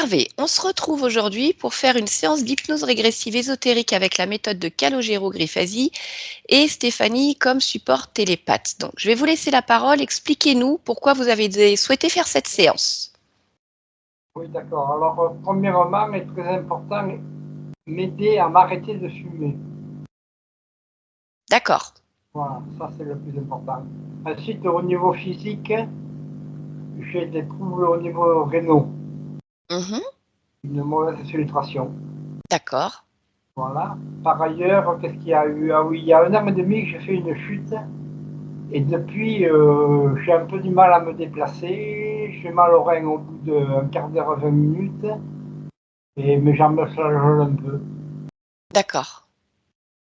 Hervé, on se retrouve aujourd'hui pour faire une séance d'hypnose régressive ésotérique avec la méthode de Calogero Griffasi et Stéphanie comme support télépathe. Donc, je vais vous laisser la parole. Expliquez-nous pourquoi vous avez souhaité faire cette séance. Oui, d'accord. Alors, premièrement, est très important, m'aider à m'arrêter de fumer. D'accord. Voilà, ça c'est le plus important. Ensuite, au niveau physique, j'ai des troubles au niveau rénaux, Mhm. une mauvaise filtration. D'accord. Voilà. Par ailleurs, qu'est-ce qu'il y a eu? Ah oui, il y a 1 an et demi que j'ai fait une chute. Et depuis, j'ai un peu du mal à me déplacer. J'ai mal au rein au bout d'un quart d'heure, 20 minutes. Et mes jambes me flageolent un peu. D'accord.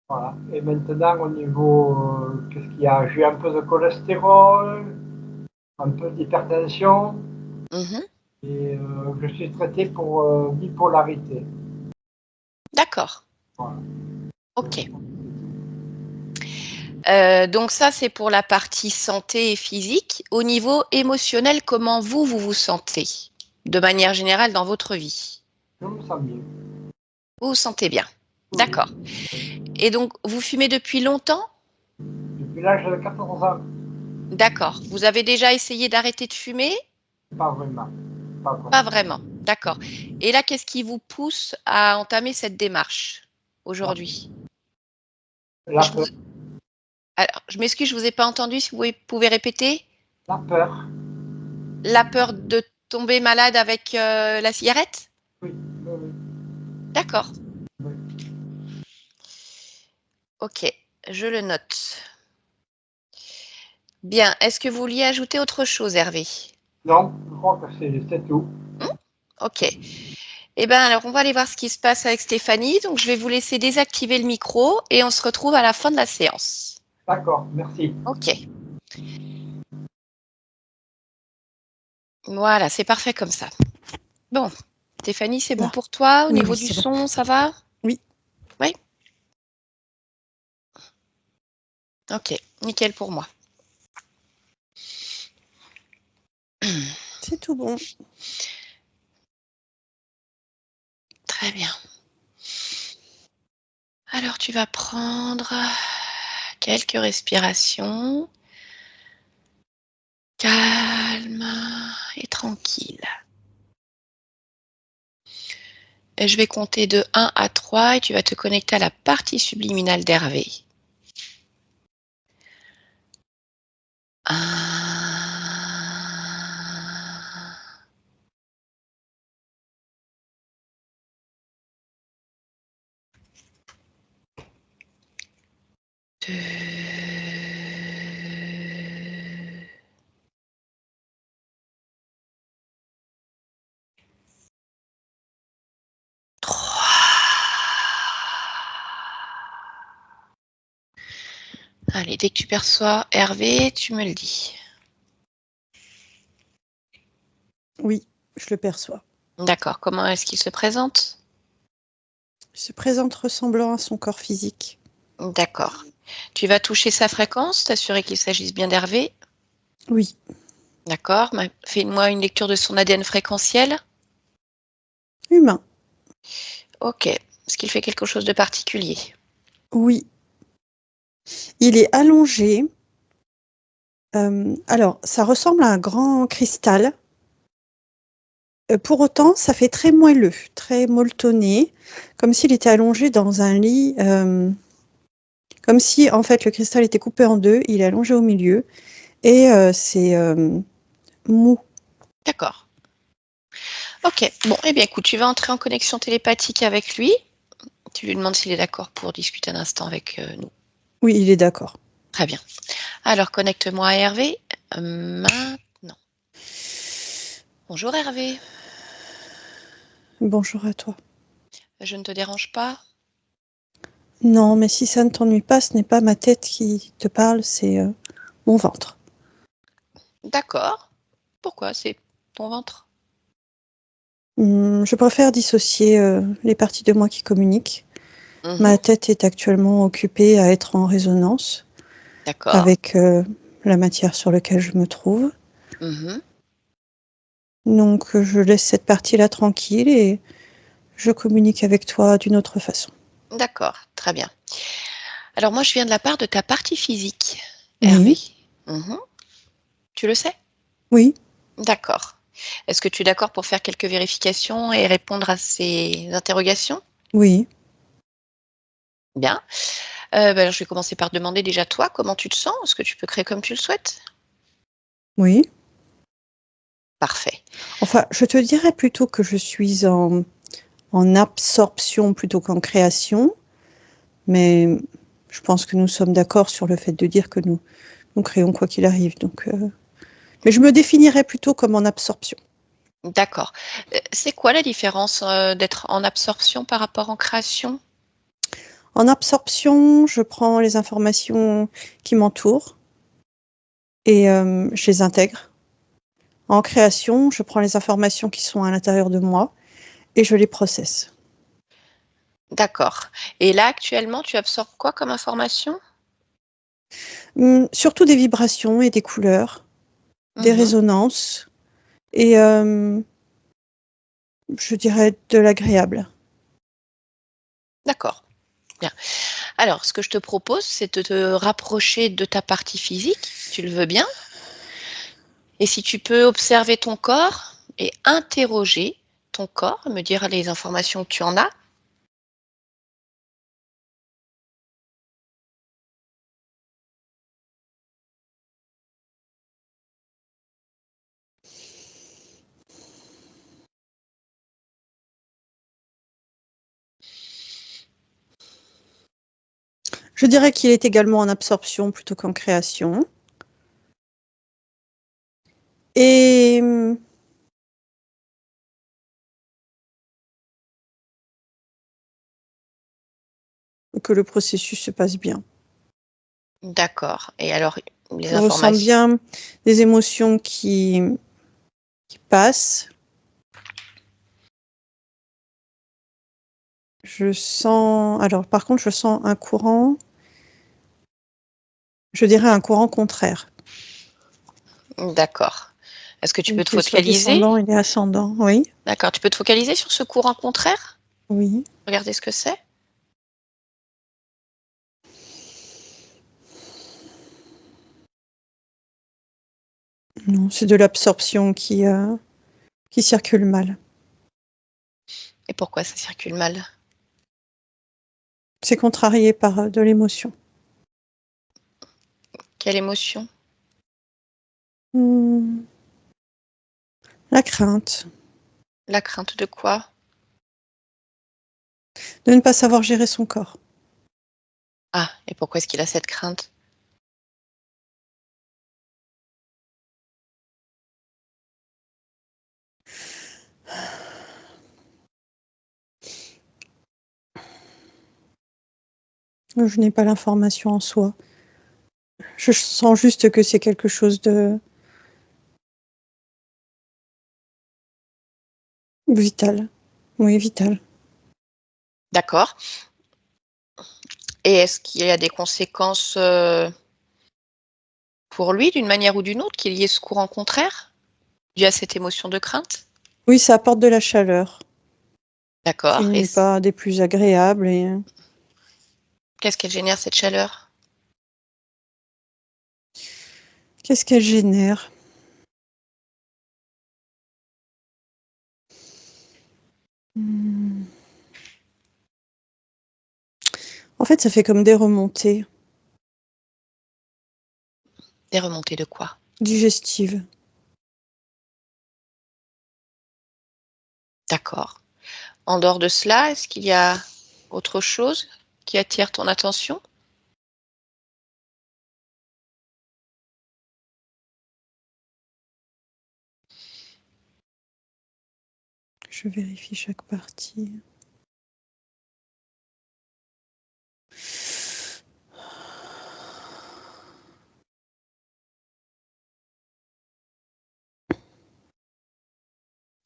Voilà. Et maintenant, au niveau, qu'est-ce qu'il y a? J'ai un peu de cholestérol, un peu d'hypertension, Mhm. et je suis traité pour bipolarité. D'accord. Voilà. Ok. Donc ça, c'est pour la partie santé et physique. Au niveau émotionnel, comment vous vous sentez de manière générale dans votre vie? Je me sens bien. Vous vous sentez bien. Oui, D'accord. Et donc, vous fumez depuis longtemps? depuis l'âge de 14 ans, D'accord. Vous avez déjà essayé d'arrêter de fumer? pas vraiment. Pas Pas vraiment. vraiment. D'accord. Et là, qu'est-ce qui vous pousse à entamer cette démarche La, aujourd'hui? la Je peur. vous- Alors, je m'excuse, je vous ai pas entendu. Si vous pouvez répéter? La peur. La peur de tomber malade avec la cigarette? Oui, oui, D'accord. oui, oui. Ok, je le note. Bien. Est-ce que vous vouliez ajouter autre chose, Hervé? Non, je crois que c'est tout. Hmm. Ok. Eh bien, alors, on va aller voir ce qui se passe avec Stéphanie. Donc, je vais vous laisser désactiver le micro et on se retrouve à la fin de la séance. D'accord, merci. Ok. Voilà, c'est parfait comme ça. Bon, Stéphanie, c'est bon Là. pour toi? Au Oui, niveau oui, du c'est bon. son, ça va? Oui. Oui? Ok, nickel pour moi. C'est tout bon. Très bien. Alors, tu vas prendre quelques respirations. Calme et tranquille. Et je vais compter de 1 à 3 et tu vas te connecter à la partie subliminale d'Hervé. 1, 2, 3. Allez, dès que tu perçois Hervé, tu me le dis. Oui, je le perçois. D'accord. Comment est-ce qu'il se présente? Il se présente ressemblant à son corps physique. D'accord. Tu vas toucher sa fréquence, t'assurer qu'il s'agisse bien d'Hervé. Oui. D'accord. Fais-moi une lecture de son ADN fréquentiel. Humain. Ok. Est-ce qu'il fait quelque chose de particulier? Oui. Il est allongé. Alors, ça ressemble à un grand cristal. Pour autant, ça fait très moelleux, très molletonné, comme s'il était allongé dans un lit, comme si, en fait, le cristal était coupé en deux, il est allongé au milieu et c'est mou. D'accord. Ok. Bon, eh bien, écoute, tu vas entrer en connexion télépathique avec lui. Tu lui demandes s'il est d'accord pour discuter un instant avec nous. Oui, il est d'accord. Très bien. Alors, connecte-moi à Hervé. Maintenant. Bonjour Hervé. Bonjour à toi. Je ne te dérange pas? Non, mais si ça ne t'ennuie pas, ce n'est pas ma tête qui te parle, c'est mon ventre. D'accord. Pourquoi? C'est ton ventre? Je préfère dissocier les parties de moi qui communiquent. Mhm. Ma tête est actuellement occupée à être en résonance D'accord. avec la matière sur laquelle je me trouve. Mhm. Donc, je laisse cette partie-là tranquille et je communique avec toi d'une autre façon. D'accord, très bien. Alors moi, je viens de la part de ta partie physique, Oui. Hervé. Mhm. Tu le sais? Oui, D'accord. Est-ce que tu es d'accord pour faire quelques vérifications et répondre à ces interrogations? oui. Bien. Alors, je vais commencer par demander déjà toi, comment tu te sens? Est-ce que tu peux créer comme tu le souhaites? Oui. Parfait. Enfin, je te dirais plutôt que je suis en absorption plutôt qu'en création, mais je pense que nous sommes d'accord sur le fait de dire que nous créons quoi qu'il arrive. Donc, mais je me définirais plutôt comme en absorption. D'accord. C'est quoi la différence d'être en absorption par rapport en création? En absorption, je prends les informations qui m'entourent et je les intègre. En création, je prends les informations qui sont à l'intérieur de moi et je les processe. D'accord. Et là, actuellement, tu absorbes quoi comme information? Surtout des vibrations et des couleurs, des Mhm. résonances et je dirais de l'agréable. D'accord. Bien. Alors, ce que je te propose, c'est de te rapprocher de ta partie physique, tu le veux bien? Et si tu peux observer ton corps et interroger ton corps, me dire les informations que tu en as. Je dirais qu'il est également en absorption plutôt qu'en création. Et que le processus se passe bien. D'accord. Et alors, les Je ressens informations. bien des émotions qui passent. Je sens, alors par contre, je sens un courant, je dirais un courant contraire. D'accord. Est-ce que tu peux te Qu'il soit focaliser? descendant, il est ascendant, oui, D'accord. Tu peux te focaliser sur ce courant contraire? oui. Regardez ce que c'est. Non, c'est de l'absorption qui circule mal. Et pourquoi ça circule mal? C'est contrarié par de l'émotion. Quelle émotion? Hmm, la crainte La crainte de quoi? de ne pas savoir gérer son corps. Ah, et pourquoi est-ce qu'il a cette crainte? Je n'ai pas l'information en soi. Je sens juste que c'est quelque chose de vital. Oui, vital. D'accord. Et est-ce qu'il y a des conséquences pour lui, d'une manière ou d'une autre, qu'il y ait ce courant contraire, dû à cette émotion de crainte? Oui, ça apporte de la chaleur, qui D'accord. Et n'est pas des plus agréables. Et qu'est-ce qu'elle génère, cette chaleur? qu'est-ce qu'elle génère? Hmm. En fait, ça fait comme des remontées Des remontées de quoi? digestives. D'accord. En dehors de cela, est-ce qu'il y a autre chose qui attire ton attention? Je vérifie chaque partie.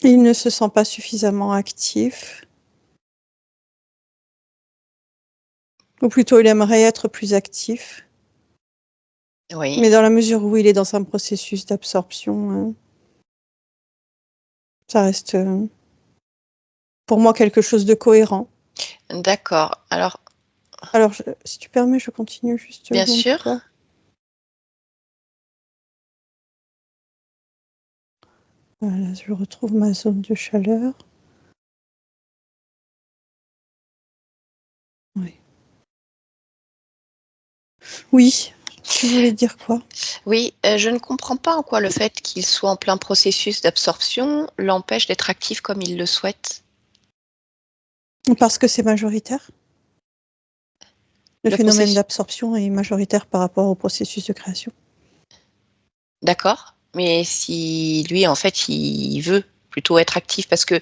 Il ne se sent pas suffisamment actif. Ou plutôt, il aimerait être plus actif. Oui. Mais dans la mesure où il est dans un processus d'absorption, Ça reste, pour moi, quelque chose de cohérent. D'accord. Alors, Alors, si tu permets, je continue juste bien donc, sûr. toi. Voilà, je retrouve ma zone de chaleur. Oui. Oui, tu voulais dire quoi? Oui, je ne comprends pas en quoi le fait qu'il soit en plein processus d'absorption l'empêche d'être actif comme il le souhaite. Parce que c'est majoritaire. Le Le phénomène processus, d'absorption est majoritaire par rapport au processus de création. d'accord, mais si lui, en fait, il veut plutôt être actif parce que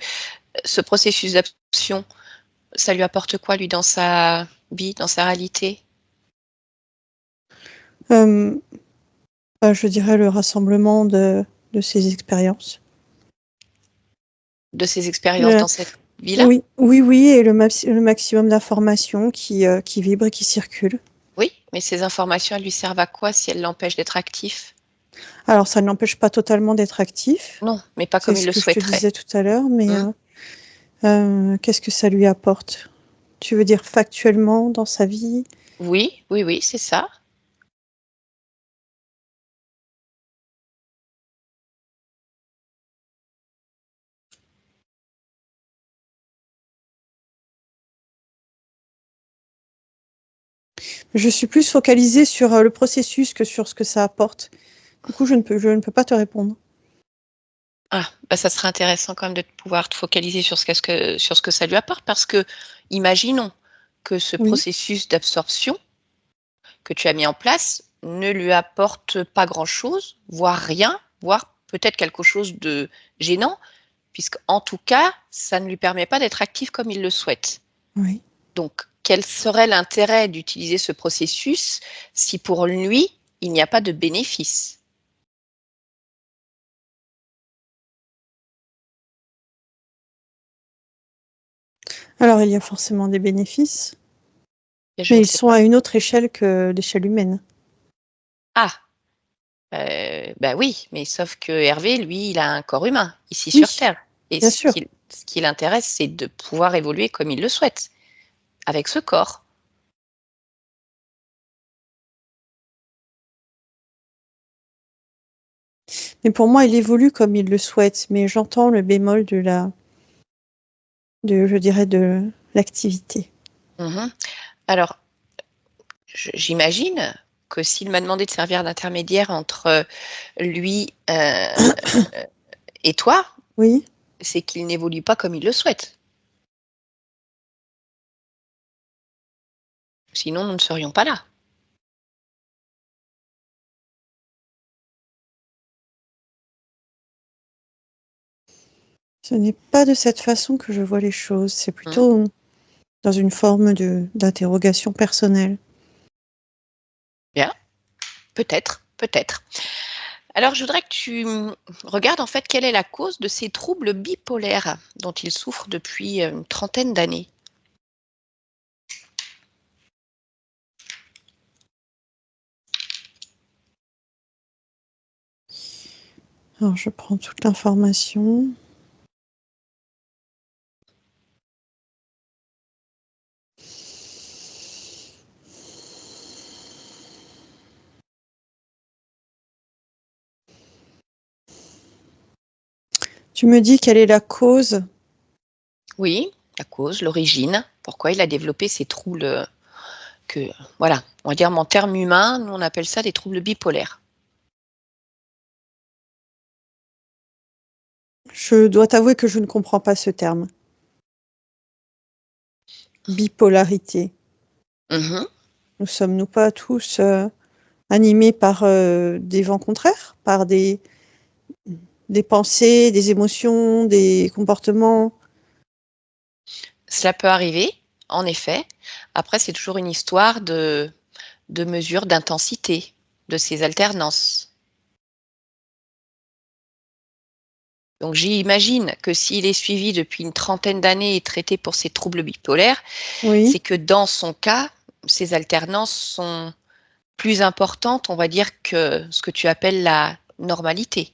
ce processus d'absorption, ça lui apporte quoi, lui, dans sa vie, dans sa réalité? Je dirais le rassemblement de ces expériences. De ses expériences Le dans cette vie-là? Oui, oui, oui, et le maximum d'informations qui vibrent et qui circulent. Oui, mais ces informations, elles lui servent à quoi si elles l'empêchent d'être actif? Alors ça ne l'empêche pas totalement d'être actif, Non, mais pas c'est comme il ce le que je te souhaiterait. disais tout à l'heure, mais Mmh. qu'est-ce que ça lui apporte? Tu veux dire factuellement dans sa vie? Oui, oui, oui, c'est ça. Je suis plus focalisée sur, le processus que sur ce que ça apporte. Du coup, je ne peux pas te répondre. Ah, bah, ça serait intéressant quand même de pouvoir te focaliser sur sur ce que ça lui apporte parce que, imaginons que ce Oui, processus d'absorption que tu as mis en place ne lui apporte pas grand-chose, voire rien, voire peut-être quelque chose de gênant, puisqu'en tout cas, ça ne lui permet pas d'être actif comme il le souhaite. oui. Donc, quel serait l'intérêt d'utiliser ce processus si pour lui, il n'y a pas de bénéfice? Alors il y a forcément des bénéfices, Et je mais ne ils sais sont pas. à une autre échelle que l'échelle humaine. Ah! Bah, oui, mais sauf que Hervé, lui, il a un corps humain, ici sur Oui, terre et bien sûr. ce qui l'intéresse, c'est de pouvoir évoluer comme il le souhaite, avec ce corps. Mais pour moi, il évolue comme il le souhaite, mais j'entends le bémol je dirais, de l'activité. Mmh. Alors, j'imagine que s'il m'a demandé de servir d'intermédiaire entre, lui, et toi, Oui, c'est qu'il n'évolue pas comme il le souhaite. Sinon, nous ne serions pas là. ce n'est pas de cette façon que je vois les choses, c'est Mmh. plutôt dans une forme d'interrogation personnelle. Bien, peut-être, peut-être. Alors, je voudrais que tu, regardes, en fait, quelle est la cause de ces troubles bipolaires dont il souffre depuis, une trentaine d'années. Alors je prends toute l'information. Tu me dis quelle est la cause? Oui, la cause, l'origine, pourquoi il a développé ces troubles, que voilà, on va dire en termes humains, nous on appelle ça des troubles bipolaires. Je dois t'avouer que je ne comprends pas ce terme. Bipolarité. Mmh. Nous sommes-nous pas tous, animés par, des vents contraires? Par des pensées, des émotions, des comportements? Cela peut arriver, en effet. Après, c'est toujours une histoire de mesure d'intensité de ces alternances. Donc j'imagine que s'il est suivi depuis une trentaine d'années et traité pour ses troubles bipolaires, c'est Oui. que dans son cas, ces alternances sont plus importantes, on va dire, que ce que tu appelles la normalité.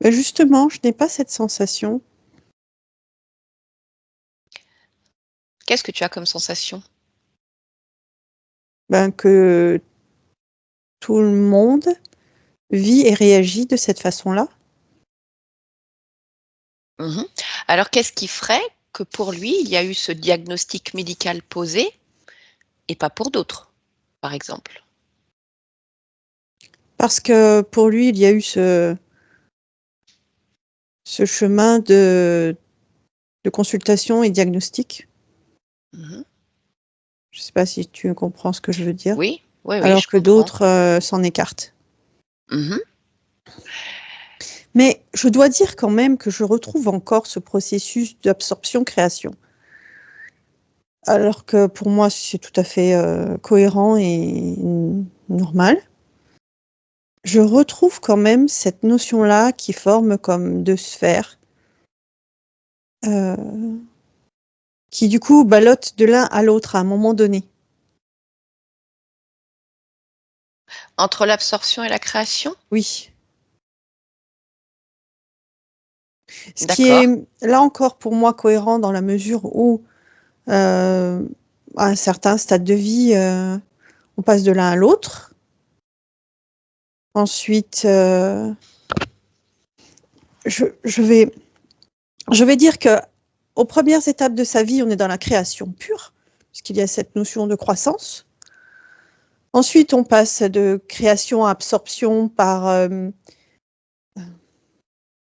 Mais justement, je n'ai pas cette sensation. Qu'est-ce que tu as comme sensation? Que tout le monde vit et réagit de cette façon-là. Mmh. Alors qu'est-ce qui ferait que pour lui, il y a eu ce diagnostic médical posé et pas pour d'autres, par exemple? Parce que pour lui, il y a eu ce chemin de consultation et diagnostic. Mmh. Je ne sais pas si tu comprends ce que je veux dire. Oui, oui, oui, Alors je que comprends. d'autres s'en écartent. Mmh. Mais je dois dire quand même que je retrouve encore ce processus d'absorption-création. Alors que pour moi, c'est tout à fait cohérent et normal. Je retrouve quand même cette notion-là qui forme comme deux sphères, euh, qui du coup ballottent de l'un à l'autre à un moment donné. Entre l'absorption et la création? Oui. Ce qui D'accord, est là encore pour moi cohérent dans la mesure où, à un certain stade de vie, on passe de l'un à l'autre. Ensuite, je vais dire que aux premières étapes de sa vie, on est dans la création pure, puisqu'il y a cette notion de croissance. Ensuite, on passe de création à absorption par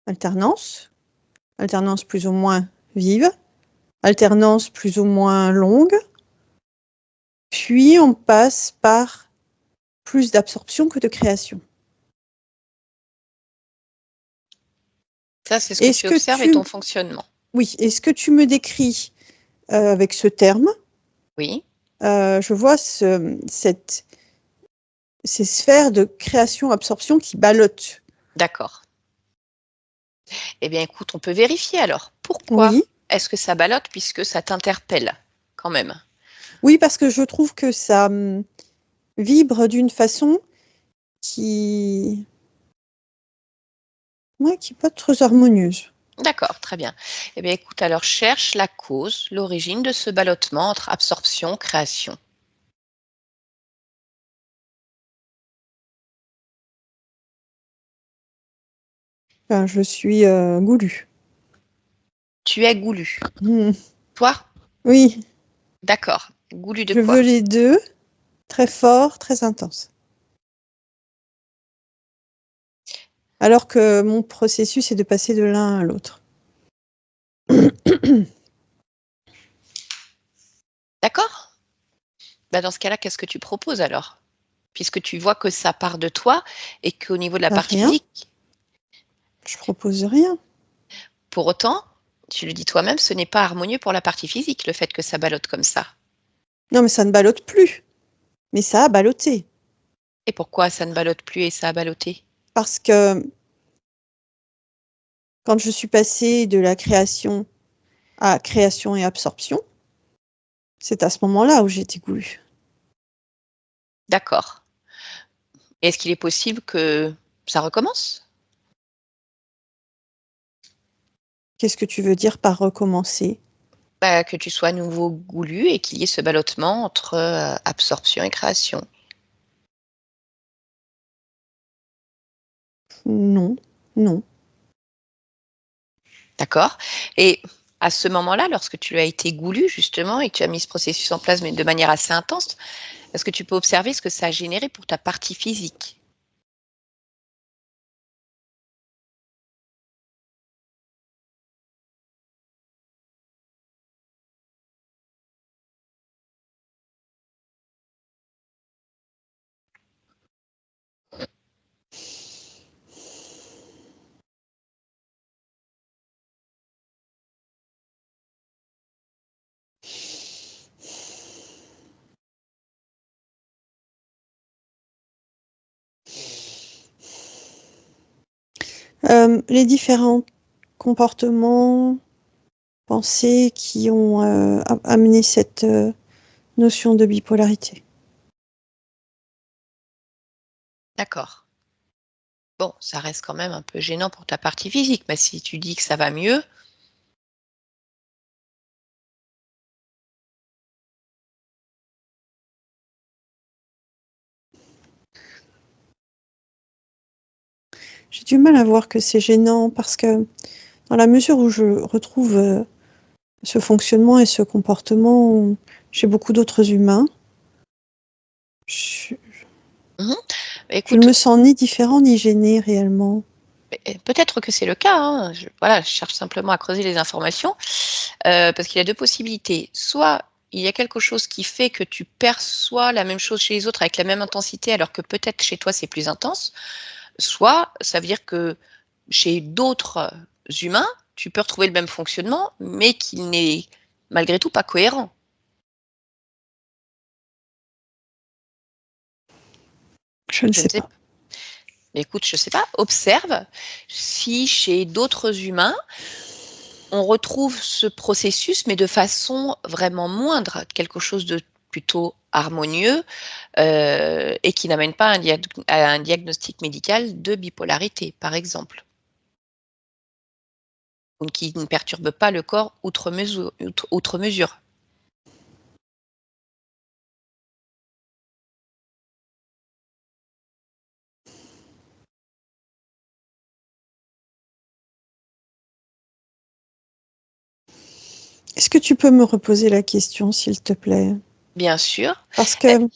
alternance, alternance plus ou moins vive, alternance plus ou moins longue, puis on passe par plus d'absorption que de création. ça c'est ce que Est-ce tu que observes et ton tu, fonctionnement. oui, est-ce que tu me décris avec ce terme? Oui, Je vois ces sphères de création-absorption qui ballottent. d'accord. Eh bien écoute, on peut vérifier alors. Pourquoi Oui, est-ce que ça ballotte puisque ça t'interpelle quand même? oui, parce que je trouve que ça vibre d'une façon qui, ouais, qui n'est pas très harmonieuse. D'accord, très bien. Eh bien écoute, alors cherche la cause, l'origine de ce ballottement entre absorption, création. Enfin, je suis goulue. Tu es goulu. Hmm. Toi? Oui, D'accord. Goulu de je quoi? veux les deux, très fort, très intense. Alors que mon processus est de passer de l'un à l'autre. D'accord? Bah, dans ce cas-là, qu'est-ce que tu proposes alors? Puisque tu vois que ça part de toi et qu'au niveau de la partie Rien, physique, je propose rien. pour autant, tu le dis toi-même, ce n'est pas harmonieux pour la partie physique, le fait que ça ballotte comme ça. Non, mais ça ne ballotte plus. Mais ça a ballotté. Et pourquoi ça ne ballotte plus et ça a ballotté? Parce que quand je suis passée de la création à création et absorption, c'est à ce moment-là où j'ai été goulue. D'accord. Est-ce qu'il est possible que ça recommence? Qu'est-ce que tu veux dire par recommencer? Bah, que tu sois à nouveau goulu et qu'il y ait ce ballottement entre absorption et création. Non, non. D'accord? Et à ce moment-là, lorsque tu as été goulu justement et que tu as mis ce processus en place, mais de manière assez intense, est-ce que tu peux observer ce que ça a généré pour ta partie physique? Les différents comportements, pensées qui ont amené cette notion de bipolarité. D'accord. Bon, ça reste quand même un peu gênant pour ta partie physique, mais si tu dis que ça va mieux, J'ai du mal à voir que c'est gênant parce que dans la mesure où je retrouve ce fonctionnement et ce comportement chez beaucoup d'autres humains, je ne écoute, me sens ni différent ni gêné réellement. peut-être que c'est le cas, hein. Voilà, je cherche simplement à creuser les informations, parce qu'il y a 2 possibilités. Soit il y a quelque chose qui fait que tu perçois la même chose chez les autres avec la même intensité, alors que peut-être chez toi c'est plus intense. Soit ça veut dire que chez d'autres humains, tu peux retrouver le même fonctionnement, mais qu'il n'est malgré tout pas cohérent. Je ne Je ne sais sais pas. écoute, je sais pas, observe si chez d'autres humains, on retrouve ce processus, mais de façon vraiment moindre, quelque chose de plutôt harmonieux, et qui n'amène pas à un diagnostic médical de bipolarité, par exemple, ou qui ne perturbe pas le corps outre mesure. Est-ce que tu peux me reposer la question, s'il te plaît? Bien sûr. Parce que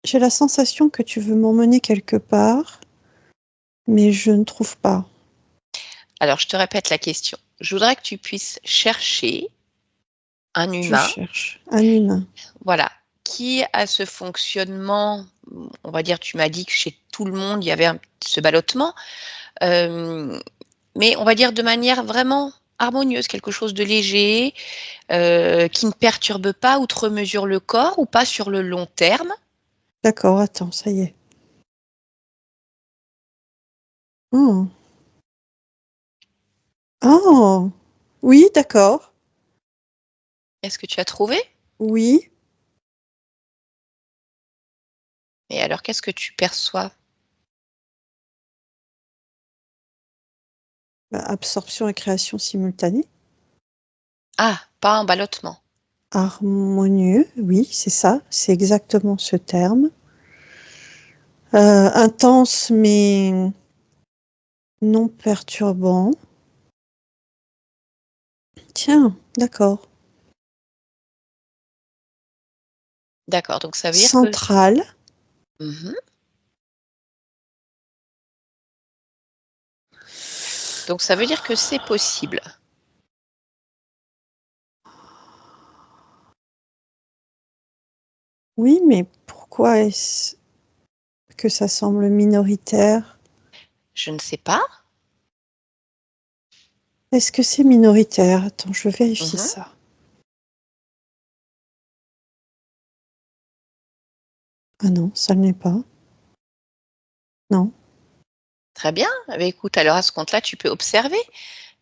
j'ai la sensation que tu veux m'emmener quelque part, mais je ne trouve pas. Alors je te répète la question. Je voudrais que tu puisses chercher un Je humain, cherche un humain. voilà, qui a ce fonctionnement, on va dire, tu m'as dit que chez tout le monde, il y avait ce ballottement, mais on va dire de manière vraiment harmonieuse, quelque chose de léger, qui ne perturbe pas outre mesure le corps ou pas sur le long terme. D'accord, attends, ça y est. Oh, oh, oui, d'accord. Est-ce que tu as trouvé? Oui. Et alors qu'est-ce que tu perçois? Absorption et création simultanée. Ah, pas un ballottement. Harmonieux, oui, c'est ça, c'est exactement ce terme. Intense mais non perturbant. Tiens, d'accord. D'accord, donc ça veut dire que Central. mmh Donc ça veut dire que c'est possible. Oui, mais pourquoi est-ce que ça semble minoritaire? Je ne sais pas. Est-ce que c'est minoritaire? Attends, je vais vérifier Mmh ça. Ah non, ça ne l'est pas. Non. Très bien. Eh beh, écoute, alors à ce compte-là, tu peux observer.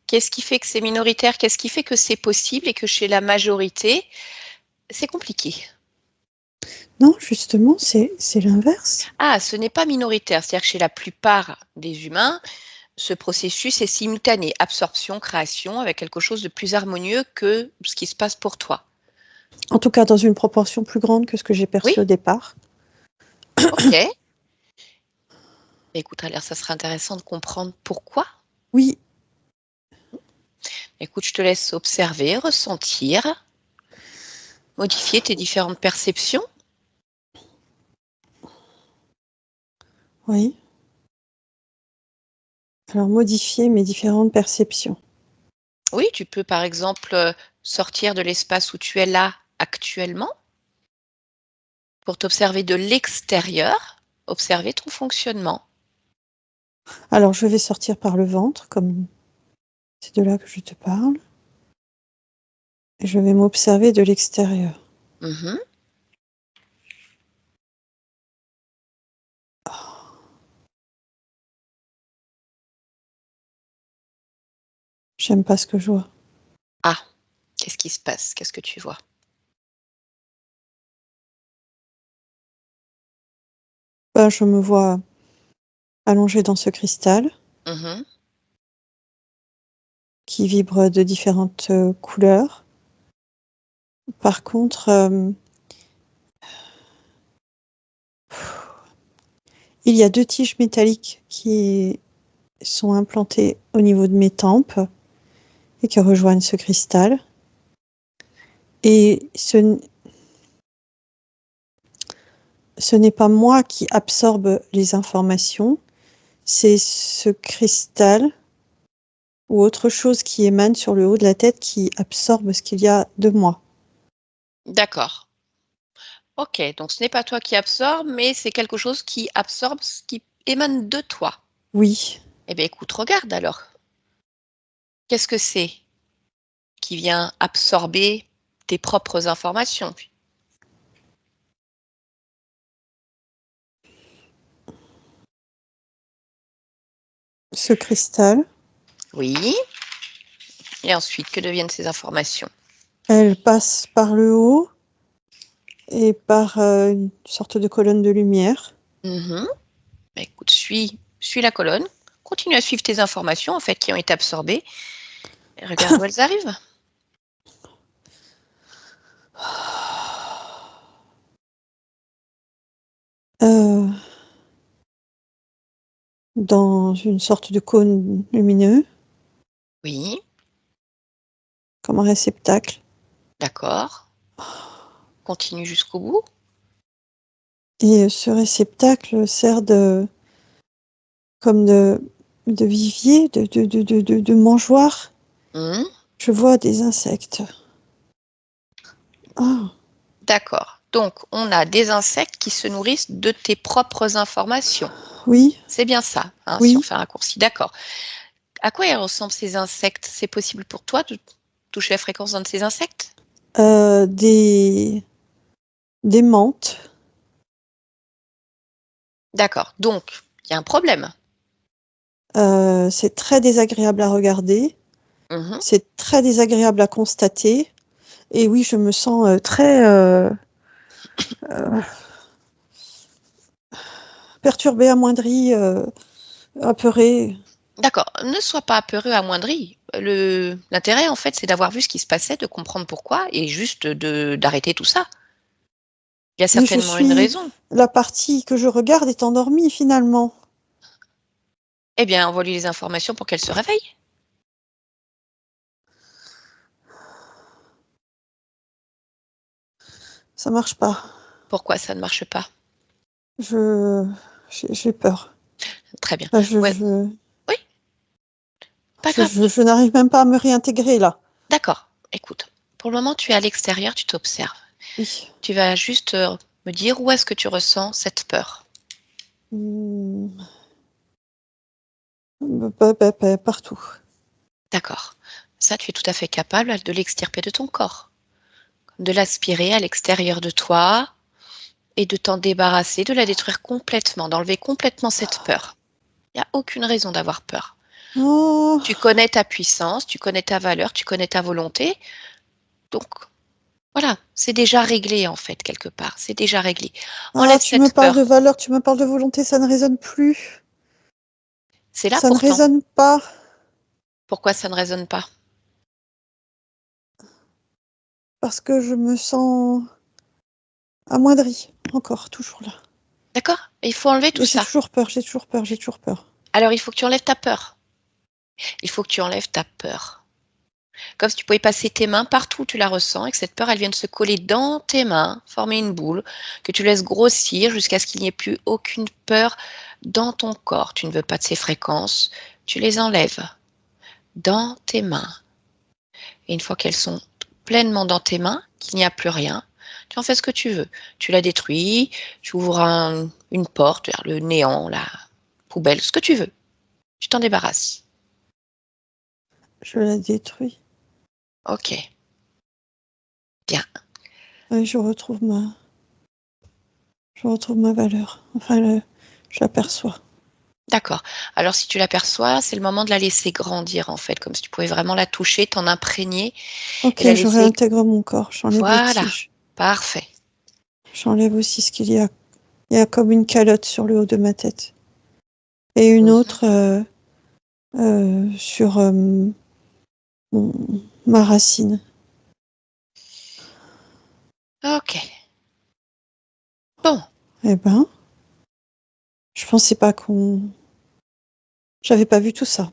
Qu'est-ce qui fait que c'est minoritaire? Qu'est-ce qui fait que c'est possible et que chez la majorité, c'est compliqué? Non, justement, c'est l'inverse. Ah, ce n'est pas minoritaire, c'est-à-dire que chez la plupart des humains, ce processus est simultané, absorption, création, avec quelque chose de plus harmonieux que ce qui se passe pour toi. En tout cas, dans une proportion plus grande que ce que j'ai Oui? perçu au départ. OK. Écoute, alors ça serait intéressant de comprendre pourquoi. Oui, Écoute, je te laisse observer, ressentir, modifier tes différentes perceptions. oui. Alors, modifier mes différentes perceptions. Oui, tu peux par exemple, sortir de l'espace où tu es là actuellement pour t'observer de l'extérieur, observer ton fonctionnement. Alors, je vais sortir par le ventre, comme c'est de là que je te parle. Et je vais m'observer de l'extérieur. Mmh J'aime pas ce que je vois. Ah, qu'est-ce qui se passe? Qu'est-ce que tu vois? Ben, je me vois allongé dans ce cristal Mhm. qui vibre de différentes couleurs. Par contre, il y a 2 tiges métalliques qui sont implantées au niveau de mes tempes et qui rejoignent ce cristal. Et ce n'est pas moi qui absorbe les informations, c'est ce cristal ou autre chose qui émane sur le haut de la tête qui absorbe ce qu'il y a de moi. D'accord. Ok, donc ce n'est pas toi qui absorbe, mais c'est quelque chose qui absorbe ce qui émane de toi. Oui, Eh bien, écoute, regarde alors. Qu'est-ce que c'est qui vient absorber tes propres informations? ce cristal, Oui. Et ensuite, que deviennent ces informations? elle passe par le haut et par une sorte de colonne de lumière. Mhm. Bah, écoute, suis la colonne. Continue à suivre tes informations, en fait, qui ont été absorbées. Et regarde où elles arrivent. Euh, dans une sorte de cône lumineux, Oui, comme un réceptacle. d'accord. Continue jusqu'au bout. Et ce réceptacle sert comme de vivier, de mangeoire. Mhm. Je vois des insectes. Ah, D'accord. Donc, on a des insectes qui se nourrissent de tes propres informations. oui, C'est bien ça, hein, si on oui. fait un raccourci. D'accord. À quoi ils ressemblent ces insectes? C'est possible pour toi de toucher la fréquence d'un de ces insectes? Des menthes. D'accord. Donc, il y a un problème. C'est très désagréable à regarder. Mhm. C'est très désagréable à constater. Et oui, je me sens très perturbée, amoindrie, apeurée. D'accord. Ne sois pas apeureux, amoindri. L'intérêt, en fait, c'est d'avoir vu ce qui se passait, de comprendre pourquoi et juste d'arrêter tout ça. Il y a Mais je certainement une suis... raison. La partie que je regarde est endormie finalement. Eh bien, envoie-lui les informations pour qu'elle se réveille. Ça marche pas. Pourquoi ça ne marche pas? Je... J'ai peur. Très bien. Là, Ouais. Oui, pas grave. je n'arrive même pas à me réintégrer là. D'accord. Écoute, pour le moment, tu es à l'extérieur, tu t'observes. Oui. Tu vas juste me dire où est-ce que tu ressens cette peur. Hmm. Partout. D'accord. Ça, tu es tout à fait capable de l'extirper de ton corps, de l'aspirer à l'extérieur de toi et de t'en débarrasser, de la détruire complètement, d'enlever complètement cette peur. Il n'y a aucune raison d'avoir peur. Oh. Tu connais ta puissance, tu connais ta valeur, tu connais ta volonté. Donc, voilà, c'est déjà réglé en fait, quelque part. C'est déjà réglé. Ah, Enlève tu me cette parles de peur. valeur, tu me parles de volonté, ça ne résonne plus. C'est là Ça ne pourtant. résonne pas. Pourquoi ça ne résonne pas? Parce que je me sens amoindrie. Encore, toujours là. D'accord? Il faut enlever tout Et j'ai ça. toujours peur, j'ai toujours peur, j'ai toujours peur. Alors, il faut que tu enlèves ta peur. Il faut que tu enlèves ta peur. Comme si tu pouvais passer tes mains partout où tu la ressens et que cette peur, elle vienne se coller dans tes mains, former une boule, que tu laisses grossir jusqu'à ce qu'il n'y ait plus aucune peur dans ton corps. Tu ne veux pas de ces fréquences, tu les enlèves dans tes mains. Et une fois qu'elles sont pleinement dans tes mains, qu'il n'y a plus rien, tu en fais ce que tu veux. Tu la détruis, tu ouvres une porte vers le néant, la poubelle, ce que tu veux. Tu t'en débarrasses. Je la détruis. Ok, bien. Et je retrouve ma valeur. Enfin, je l'aperçois. D'accord. Alors si tu l'aperçois, c'est le moment de la laisser grandir en fait, comme si tu pouvais vraiment la toucher, t'en imprégner et Ok, la je laisser. réintègre mon corps. J'enlève les Voilà, tiges. parfait. J'enlève aussi ce qu'il y a. Il y a comme une calotte sur le haut de ma tête. et une Mhm. autre sur ma racine. Ok. Bon, Eh ben, je pensais pas J'avais pas vu tout ça.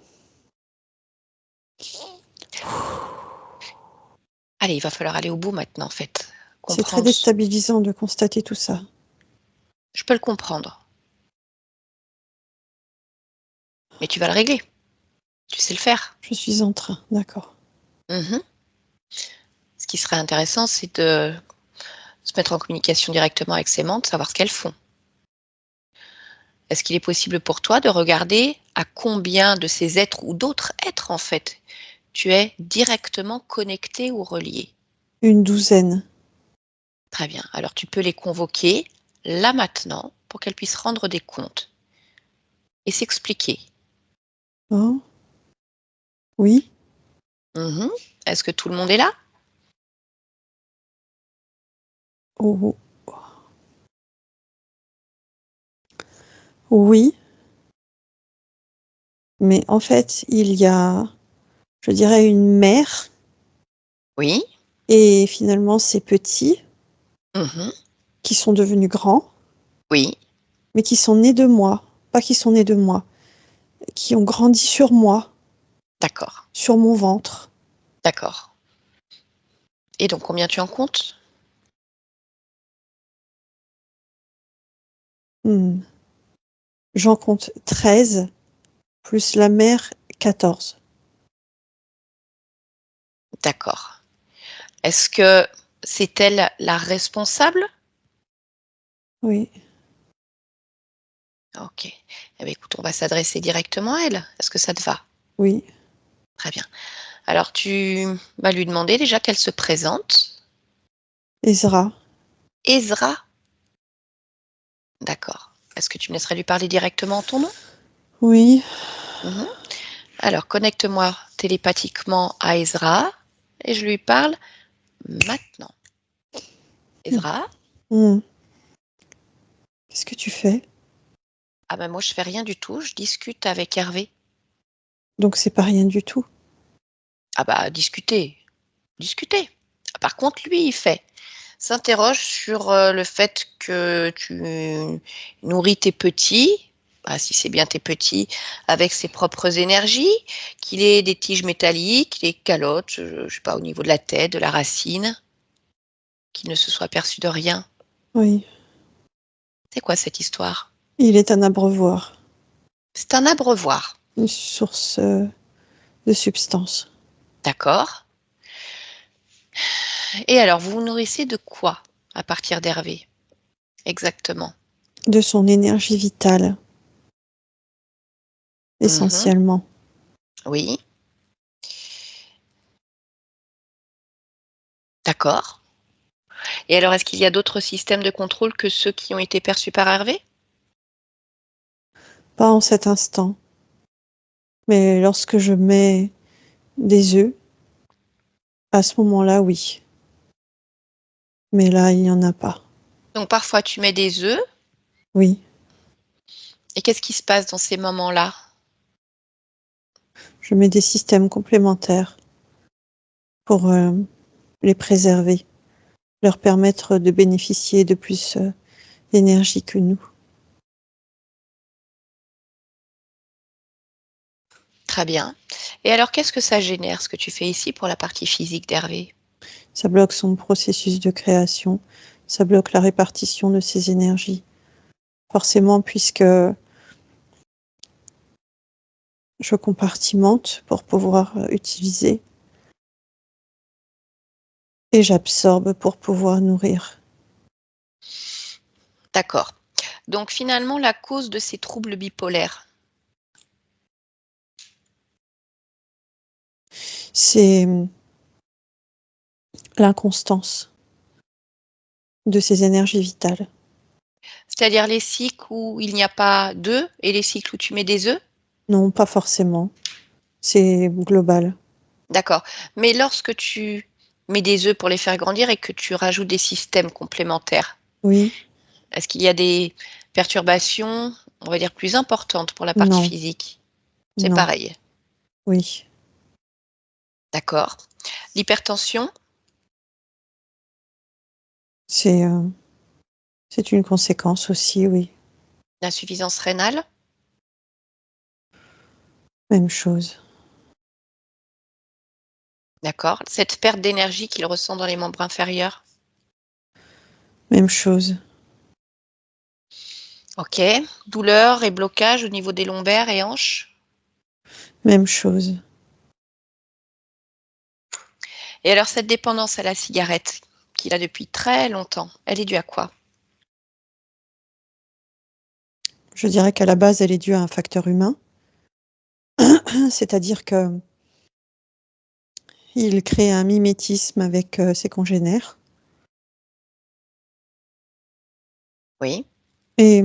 allez, il va falloir aller au bout maintenant, en fait. C'est très Comprendre. déstabilisant de constater tout ça. Je peux le comprendre, mais tu vas le régler. Tu sais le faire. Je suis en train, d'accord. Mhm. Ce qui serait intéressant, c'est de se mettre en communication directement avec ces membres, savoir ce qu'elles font. Est-ce qu'il est possible pour toi de regarder à combien de ces êtres ou d'autres êtres, en fait, tu es directement connecté ou relié? Une douzaine. Très bien. Alors tu peux les convoquer là maintenant pour qu'elles puissent rendre des comptes et s'expliquer. Hein? Oui, Mhm. Est-ce que tout le monde est là? oh, oui, mais en fait, il y a, je dirais, une mère Oui. et finalement ces petits Mhm. qui sont devenus grands, Oui. mais qui sont nés de moi. Pas qui sont nés de moi, qui ont grandi sur moi, D'accord. sur mon ventre. D'accord. Et donc combien tu en comptes? Hmm. J'en compte 13, plus la mère 14. D'accord. Est-ce que c'est elle la responsable? Oui, Ok. Eh bien, écoute, on va s'adresser directement à elle. Est-ce que ça te va? oui. Très bien. Alors, tu vas lui demander déjà qu'elle se présente. Ezra, Ezra. D'accord. Est-ce que tu me laisserais lui parler directement en ton nom? oui. Mhm. Alors, connecte-moi télépathiquement à Ezra et je lui parle maintenant. Ezra? Hmm. Qu'est-ce que tu fais? Ah ben moi, je fais rien du tout. Je discute avec Hervé. Donc c'est pas rien du tout. Ah bah, discuter. Discuter. Par contre, lui, il fait. S'interroge sur le fait que tu nourris tes petits, bah, si c'est bien tes petits, avec ses propres énergies, qu'il ait des tiges métalliques, des calottes, je sais pas, au niveau de la tête, de la racine, qu'il ne se soit perçu de rien. Oui. C'est quoi cette histoire? Il est un abreuvoir, C'est un abreuvoir, une source de substance. d'accord? Et alors, vous vous nourrissez de quoi à partir d'Hervé? Exactement. De son énergie vitale, Mhm. essentiellement. Oui, d'accord. Et alors, est-ce qu'il y a d'autres systèmes de contrôle que ceux qui ont été perçus par Hervé? Pas en cet instant. Mais lorsque je mets des œufs, à ce moment-là, oui. Mais là, il n'y en a pas. Donc parfois tu mets des œufs Oui, et qu'est-ce qui se passe dans ces moments-là? je mets des systèmes complémentaires pour les préserver, leur permettre de bénéficier de plus d'énergie que nous. Très bien. Et alors qu'est-ce que ça génère, ce que tu fais ici pour la partie physique d'Hervé? Ça bloque son processus de création, ça bloque la répartition de ses énergies. Forcément, puisque je compartimente pour pouvoir utiliser et j'absorbe pour pouvoir nourrir. D'accord. Donc finalement, la cause de ces troubles bipolaires, C'est l'inconstance de ses énergies vitales. c'est-à-dire les cycles où il n'y a pas d'œufs et les cycles où tu mets des œufs? Non, pas forcément. C'est global. D'accord. Mais lorsque tu mets des œufs pour les faire grandir et que tu rajoutes des systèmes complémentaires, Oui, est-ce qu'il y a des perturbations on va dire, plus importante pour la partie Non, physique? C'est non, pareil. oui. D'accord. L'hypertension? C'est une conséquence aussi, oui. L'insuffisance rénale? Même chose. D'accord. Cette perte d'énergie qu'il ressent dans les membres inférieurs? Même chose. OK. Douleur et blocage au niveau des lombaires et hanches? Même chose. Et alors cette dépendance à la cigarette qu'il a depuis très longtemps, elle est due à quoi? Je dirais qu'à la base, elle est due à un facteur humain. C'est-à-dire que il crée un mimétisme avec, ses congénères Oui, et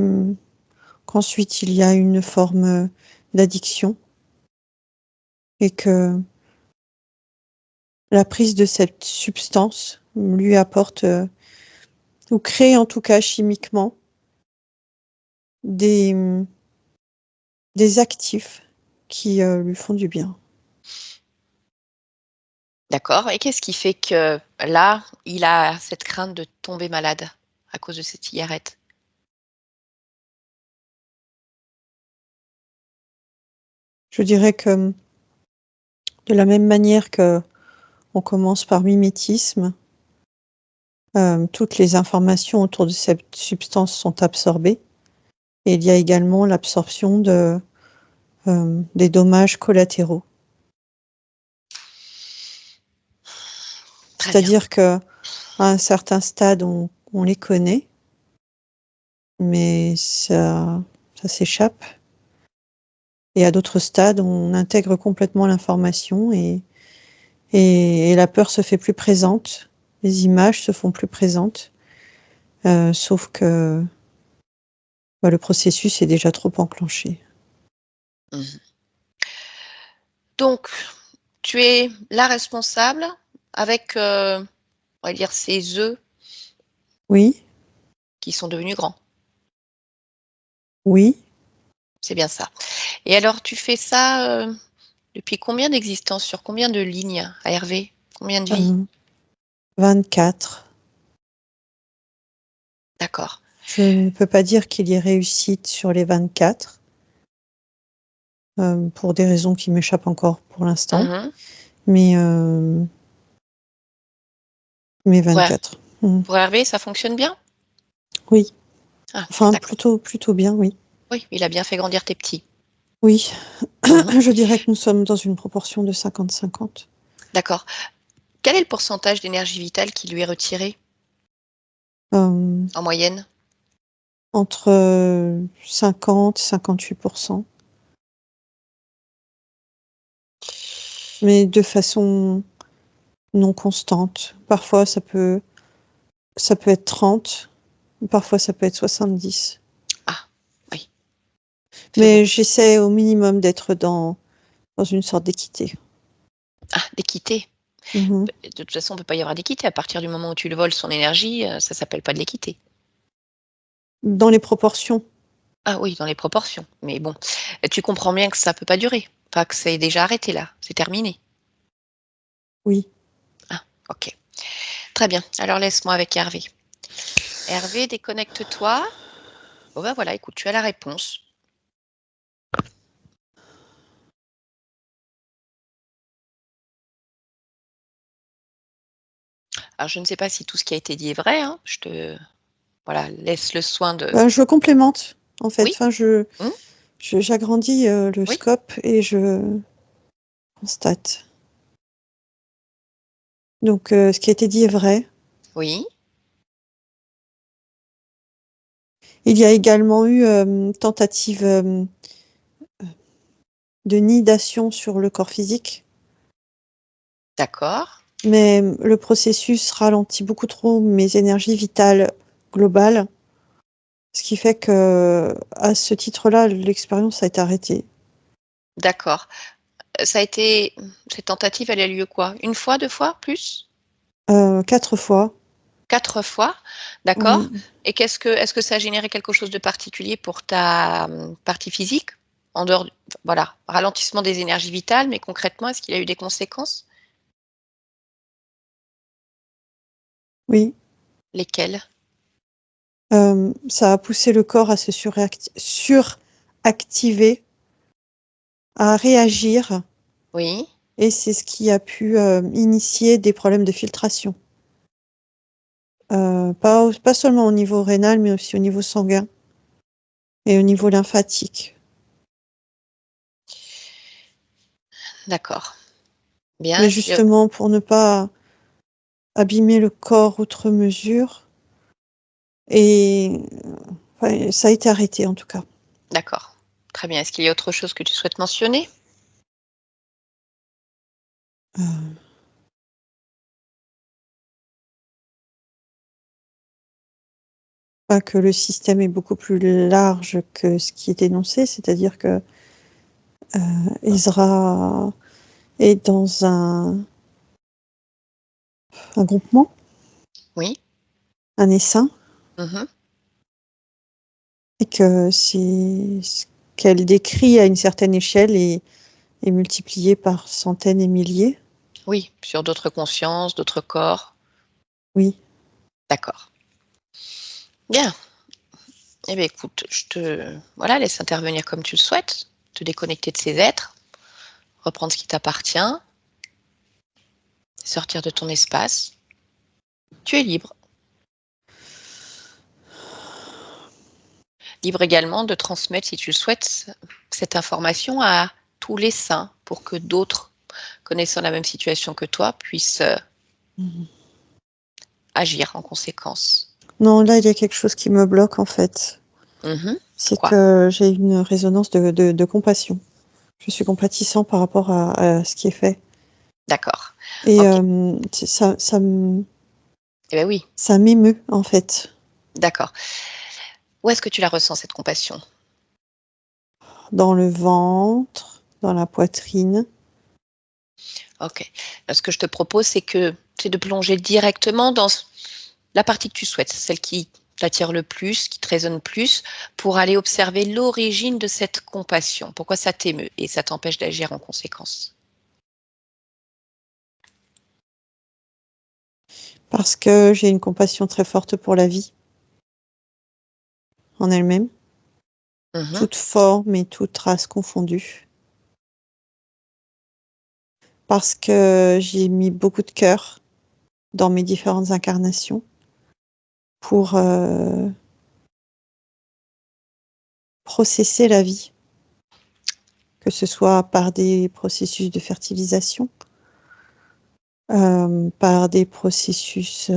qu'ensuite il y a une forme, d'addiction et que la prise de cette substance lui apporte, ou crée en tout cas chimiquement des, des actifs qui, lui font du bien. d'accord. Et qu'est-ce qui fait que là, il a cette crainte de tomber malade à cause de cette cigarette? Je dirais que, de la même manière qu'on commence par mimétisme, toutes les informations autour de cette substance sont absorbées et il y a également l'absorption des dommages collatéraux. Très bien. C'est-à-dire qu'à un certain stade, on les connaît, mais ça s'échappe et à d'autres stades, on intègre complètement l'information et la peur se fait plus présente, les images se font plus présentes, sauf que, bah, le processus est déjà trop enclenché. Mmh. Donc tu es la responsable avec, on va dire ces œufs Oui, qui sont devenus grands. oui, C'est bien ça. Et alors tu fais ça, depuis combien d'existence? Sur combien de lignes à Hervé? Combien de vies? heu, 24. D'accord. Je ne peux pas dire qu'il y ait réussite sur les 24, pour des raisons qui m'échappent encore pour l'instant, Mmh. mais mais Pour Her 24. Mmh. pour Hervé, ça fonctionne bien? Oui, Ah, enfin d'accord. plutôt bien, oui. Oui, il a bien fait grandir tes petits. Oui, Mmh. je dirais que nous sommes dans une proportion de 50-50. D'accord. Quel est le pourcentage d'énergie vitale qui lui est retiré, Hem, en moyenne? Entre, 50-58%, mais de façon non constante. Parfois ça peut être 30, parfois ça peut être 70. Ah, oui, c'est Mais beaucoup. j'essaie au minimum d'être dans une sorte d'équité. Ah, d'équité. Mmh. De toute façon, on peut pas y avoir d'équité. À partir du moment où tu le voles son énergie, ça s'appelle pas de l'équité. Dans les proportions, Ah oui, dans les proportions. Mais bon, tu comprends bien que ça peut pas durer. Enfin, que c'est déjà arrêté là, c'est terminé. oui. Ah, OK. Très bien. Alors laisse-moi avec Hervé. Hervé, déconnecte-toi. Bon, bah, voilà, écoute, tu as la réponse. Alors je ne sais pas si tout ce qui a été dit est vrai, hein. Je te voilà, laisse le soin de Je complémente, en fait, oui? enfin Mmh? j'agrandis, le Oui? scope et je constate. Donc ce qui a été dit est vrai. Oui? Il y a également eu, tentative, de nidation sur le corps physique, D'accord. mais le processus ralentit beaucoup trop mes énergies vitales globales, ce qui fait que, à ce titre-là, l'expérience a été arrêtée. D'accord. Ça a été cette tentative, elle a eu lieu quoi? Une fois, 2 fois, plus? 4 fois. 4 fois, d'accord. Oui. Et est-ce que ça a généré quelque chose de particulier pour ta partie physique? En dehors, voilà, ralentissement des énergies vitales, mais concrètement, est-ce qu'il y a eu des conséquences? Oui. Lesquelles? Ça a poussé le corps à se suractiver, à réagir, Oui, et c'est ce qui a pu initier des problèmes de filtration. Pas seulement au niveau rénal, mais aussi au niveau sanguin et au niveau lymphatique. d'accord. Bien, Mais est-ce qu'il y a justement, pour ne pas abîmer le corps outre mesure, et enfin, ça a été arrêté en tout cas. d'accord, très bien. Est-ce qu'il y a autre chose que tu souhaites mentionner? Euh, Pas que le système est beaucoup plus large que ce qui est énoncé, c'est-à-dire que Ezra est dans un groupement, Oui. un essaim, Mmh. et que c'est ce qu'elle décrit à une certaine échelle est multiplié par centaines et milliers. Oui, sur d'autres consciences, d'autres corps. Oui. D'accord. Bien. Eh bien, écoute, je te voilà, laisse intervenir comme tu le souhaites, te déconnecter de ces êtres, reprendre ce qui t'appartient, sortir de ton espace. Tu es libre. Libre également de transmettre, si tu le souhaites, cette information à tous les saints pour que d'autres, connaissant la même situation que toi, puissent, Mhm. agir en conséquence. Non, là, il y a quelque chose qui me bloque en fait. Mmh. C'est Pourquoi? que j'ai une résonance de compassion. Je suis compatissant par rapport à ce qui est fait. D'accord. Et OK. Eh bien oui, ça m'émeut en fait. d'accord. Où est-ce que tu la ressens cette compassion? Dans le ventre, dans la poitrine. OK. Ce que je te propose, c'est de plonger directement dans la partie que tu souhaites, celle qui t'attire le plus, qui te résonne plus, pour aller observer l'origine de cette compassion. Pourquoi ça t'émeut et ça t'empêche d'agir en conséquence? Parce que j'ai une compassion très forte pour la vie en elle-même, Mmh. toute forme et toute race confondue. Parce que j'ai mis beaucoup de cœur dans mes différentes incarnations pour processer la vie, que ce soit par des processus de fertilisation, par des processus,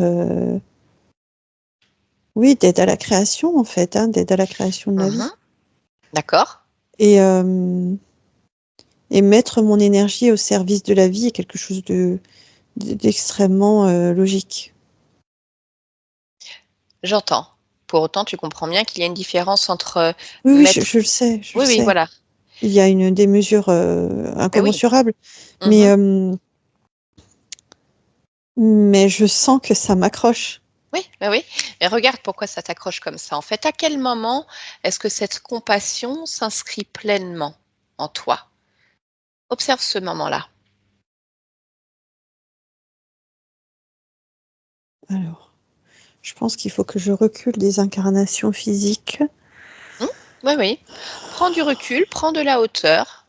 oui, d'aide à la création en fait, hein, d'aide à la création de la Mmh. vie. D'accord. Et, et mettre mon énergie au service de la vie est quelque chose d'extrêmement logique. J'entends. Pour autant, tu comprends bien qu'il y a une différence entre, Oui, oui, mettre je le sais, je le oui, oui, sais. voilà. Il y a une démesure Eh oui. incommensurables, mais, Mmh. mais je sens que ça m'accroche. Oui, bah, oui. Mais regarde pourquoi ça t'accroche comme ça. En fait, à quel moment est-ce que cette compassion s'inscrit pleinement en toi? Observe ce moment-là. Alors, je pense qu'il faut que je recule des incarnations physiques. Mmh? Oui, oui. Prends du recul, prends de la hauteur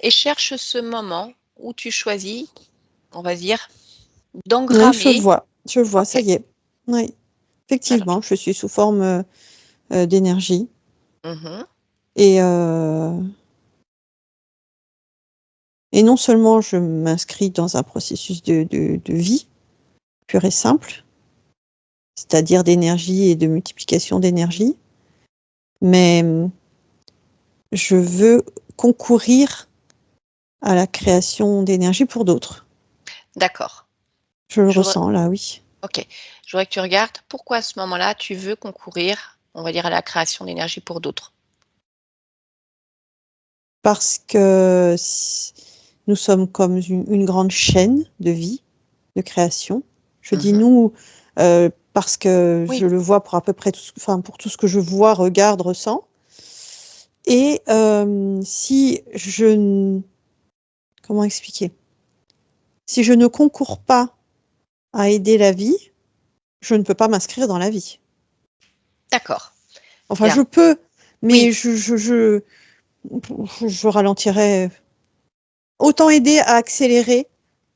et cherche ce moment où tu choisis, on va dire, Ouais, d'engrammer. je vois, OK. ça y est. Oui, Alors, effectivement, je suis sous forme d'énergie. mmh. Et, et non seulement je m'inscris dans un processus de vie pur et simple, c'est-à-dire d'énergie et de multiplication d'énergie, mais je veux concourir à la création d'énergie pour d'autres. D'accord. Je le Je voudrais ressens là, oui. OK. Je voudrais que tu regardes pourquoi à ce moment-là, tu veux concourir, on va dire, à la création d'énergie pour d'autres. Parce que nous sommes comme une grande chaîne de vie, de création. Je dis Mmh. nous, parce que Oui. je le vois pour à peu près pour tout ce que je vois, regarde, ressens. Et si je comment expliquer? Si je ne concours pas à aider la vie, je ne peux pas m'inscrire dans la vie. D'accord. Enfin, Bien. je peux, mais Oui. je ralentirais. Autant aider à accélérer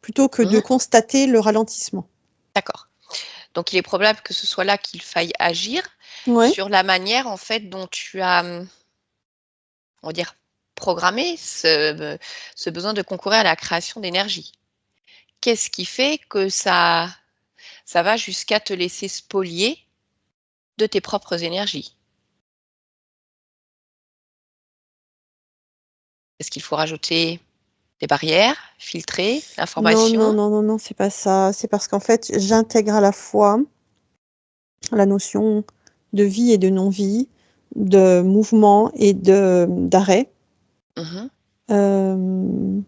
plutôt que de Mmh. constater le ralentissement. D'accord. Donc il est probable que ce soit là qu'il faille agir Ouais. sur la manière, en fait, dont tu as, on va dire, programmé ce besoin de concourir à la création d'énergie. Qu'est-ce qui fait que ça va jusqu'à te laisser spolier de tes propres énergies? Est-ce qu'il faut rajouter des barrières, filtrer Non, non, l'information? non, non, non, c'est pas ça. C'est parce qu'en fait, j'intègre à la fois la notion de vie et de non-vie, de mouvement et d'arrêt. Mmh. Hem,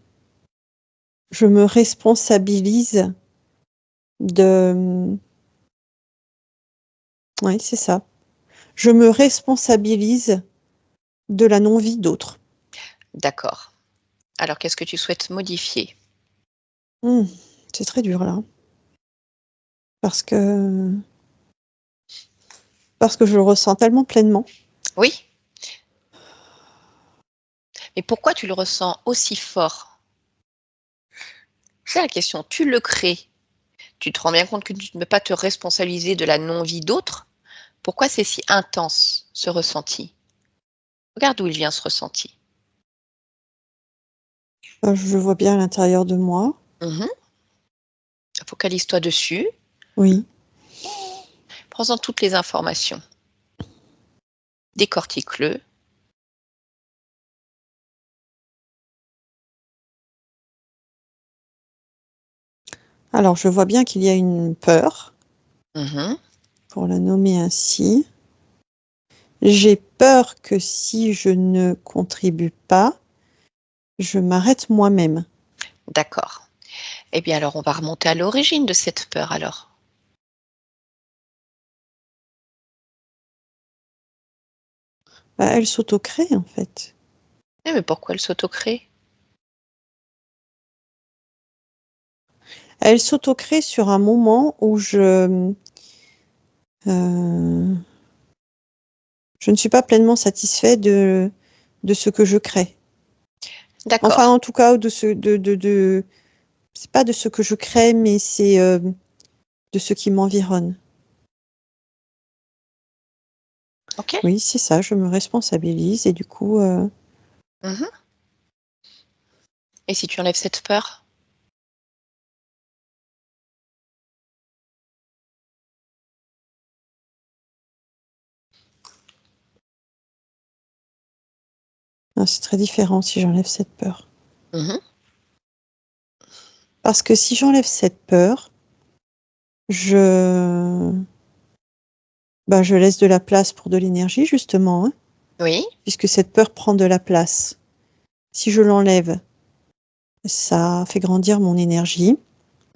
je me responsabilise de ouais, c'est ça. Je me responsabilise de la non-vie d'autres. D'accord. Alors qu'est-ce que tu souhaites modifier? Mmh, c'est très dur là, parce que je le ressens tellement pleinement. Oui, mais pourquoi tu le ressens aussi fort? C'est la question. Tu le crées. Tu te rends bien compte que tu ne peux pas te responsabiliser de la non-vie d'autres? Pourquoi c'est si intense, ce ressenti? Regarde d'où il vient ce ressenti. Je le vois bien à l'intérieur de moi. Mmh. Focalise-toi dessus, Oui. prends-en toutes les informations, décortique-le. Alors je vois bien qu'il y a une peur, Mmh. pour la nommer ainsi. J'ai peur que si je ne contribue pas, je m'arrête moi-même. D'accord. Eh bien alors on va remonter à l'origine de cette peur alors. Bah, elle s'auto-crée en fait. Eh mais pourquoi elle s'autocrée? Elle s'auto-crée sur un moment où heu, je ne suis pas pleinement satisfait de ce que je crée. Enfin D'accord, en tout cas de ce de c'est pas de ce que je crée, mais c'est, de ce qui m'environne. OK. Oui, c'est ça, je me responsabilise et du coup, Mmh. Et si tu enlèves cette peur? c'est très différent si j'enlève cette peur. Mmh. Parce que si j'enlève cette peur, je je laisse de la place pour de l'énergie justement, hein, Oui. puisque cette peur prend de la place. Si je l'enlève, ça fait grandir mon énergie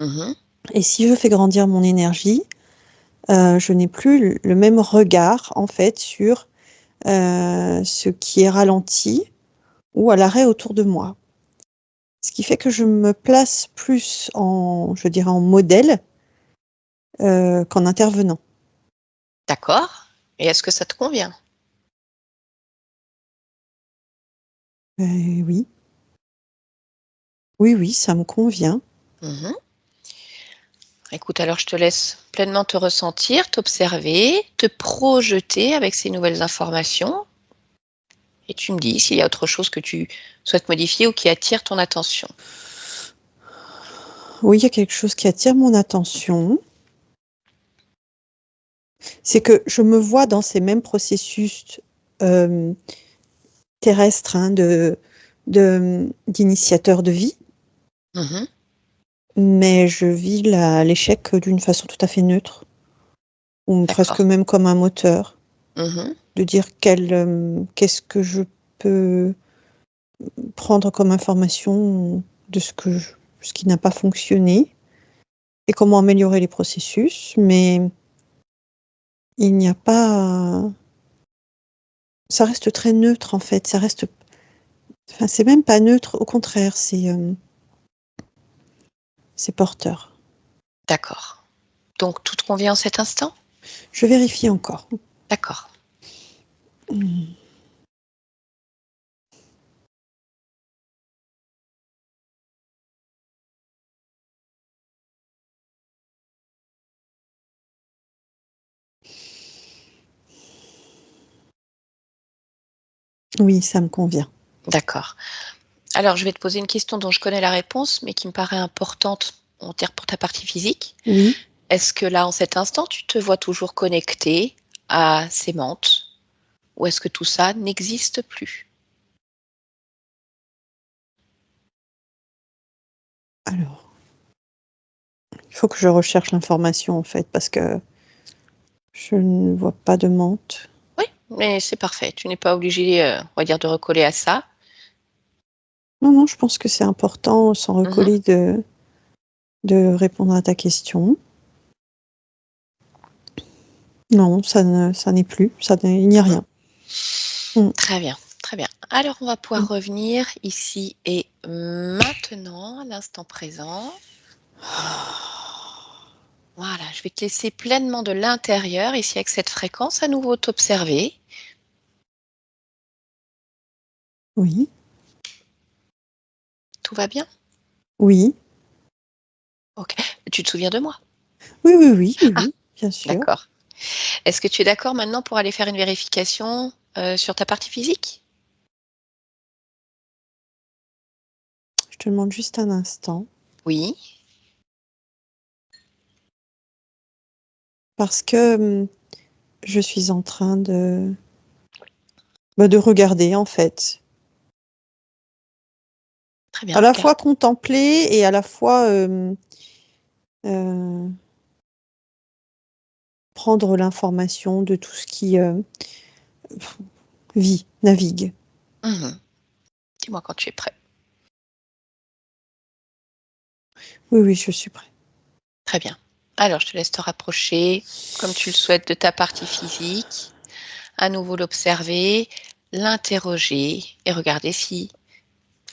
Mmh. et si je fais grandir mon énergie, je n'ai plus le même regard en fait sur, ce qui est ralenti ou à l'arrêt autour de moi. Ce qui fait que je me place plus en je dirais en modèle, qu'en intervenant. D'accord. Et est-ce que ça te convient? Oui. Oui, oui, ça me convient. Mmh. Écoute, alors je te laisse pleinement te ressentir, t'observer, te projeter avec ces nouvelles informations et tu me dis s'il y a autre chose que tu souhaites modifier ou qui attire ton attention. Oui, il y a quelque chose qui attire mon attention, c'est que je me vois dans ces mêmes processus, hem, terrestres, hein, d'initiateur de vie, Mmh. mais je vis l'échec d'une façon tout à fait neutre ou presque D'accord. même comme un moteur, Mmh. de dire qu'est-ce que je peux prendre comme information de ce qui n'a pas fonctionné et comment améliorer les processus, mais il n'y a pas... Ça reste très neutre, en fait. Ça reste... Enfin, c'est même pas neutre, au contraire, c'est porteur. D'accord. Donc, tout te convient en cet instant? Je vérifie encore. D'accord. Oui, ça me convient. D'accord. Alors, je vais te poser une question dont je connais la réponse, mais qui me paraît importante, on va dire, pour ta partie physique. Oui. Est-ce que là, en cet instant, tu te vois toujours connecté à ces menthes ou est-ce que tout ça n'existe plus? Alors, il faut que je recherche l'information, en fait, parce que je ne vois pas de menthe. Oui, mais c'est parfait. Tu n'es pas obligé, on va dire, de recoller à ça. Non, non, je pense que c'est important, sans Mmh. recoller, de répondre à ta question. Non, ça n'est plus, il n'y a rien. Très bien, très bien. Alors, on va Mm. pouvoir revenir ici et maintenant, à l'instant présent. Voilà, je vais te laisser pleinement de l'intérieur, ici avec cette fréquence, à nouveau t'observer. Oui, Tout va bien? oui, OK. Tu te souviens de moi? oui, oui, oui, oui, Ah, oui, bien sûr. d'accord. Est-ce que tu es d'accord maintenant pour aller faire une vérification, sur ta partie physique? Je te demande juste un instant, Oui. parce que je suis en train de regarder, en fait. Très bien, À la regarde. fois contempler et à la fois euh, prendre l'information de tout ce qui vit, navigue. Mmh. Dis-moi quand tu es prêt. Oui, oui, je suis prête. Très bien. Alors, je te laisse te rapprocher, comme tu le souhaites, de ta partie physique, à nouveau l'observer, l'interroger et regarder si